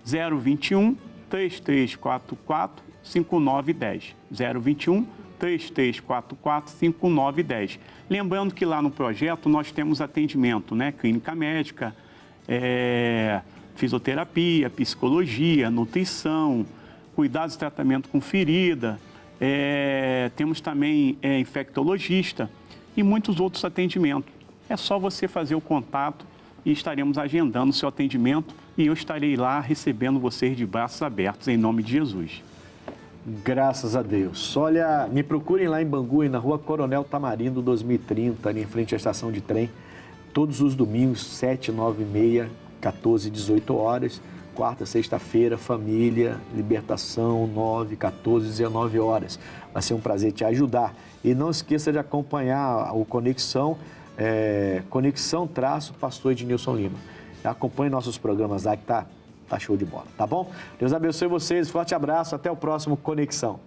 021 3344 5910. 021 3344 5910. Lembrando que lá no projeto nós temos atendimento, né? Clínica médica, fisioterapia, psicologia, nutrição, cuidados e tratamento com ferida, temos também infectologista e muitos outros atendimentos. É só você fazer o contato e estaremos agendando o seu atendimento e eu estarei lá recebendo vocês de braços abertos, em nome de Jesus. Graças a Deus. Olha, me procurem lá em Bangu, na Rua Coronel Tamarindo, 2030, ali em frente à estação de trem, todos os domingos, 7, 9 e meia, 14 e 18 horas, quarta, sexta-feira, família, libertação, 9, 14 e 19 horas. Vai ser um prazer te ajudar. E não esqueça de acompanhar o Conexão, Conexão-Pastor Ednilson Lima. Acompanhe nossos programas lá que tá show de bola, tá bom? Deus abençoe vocês, forte abraço, até o próximo Conexão.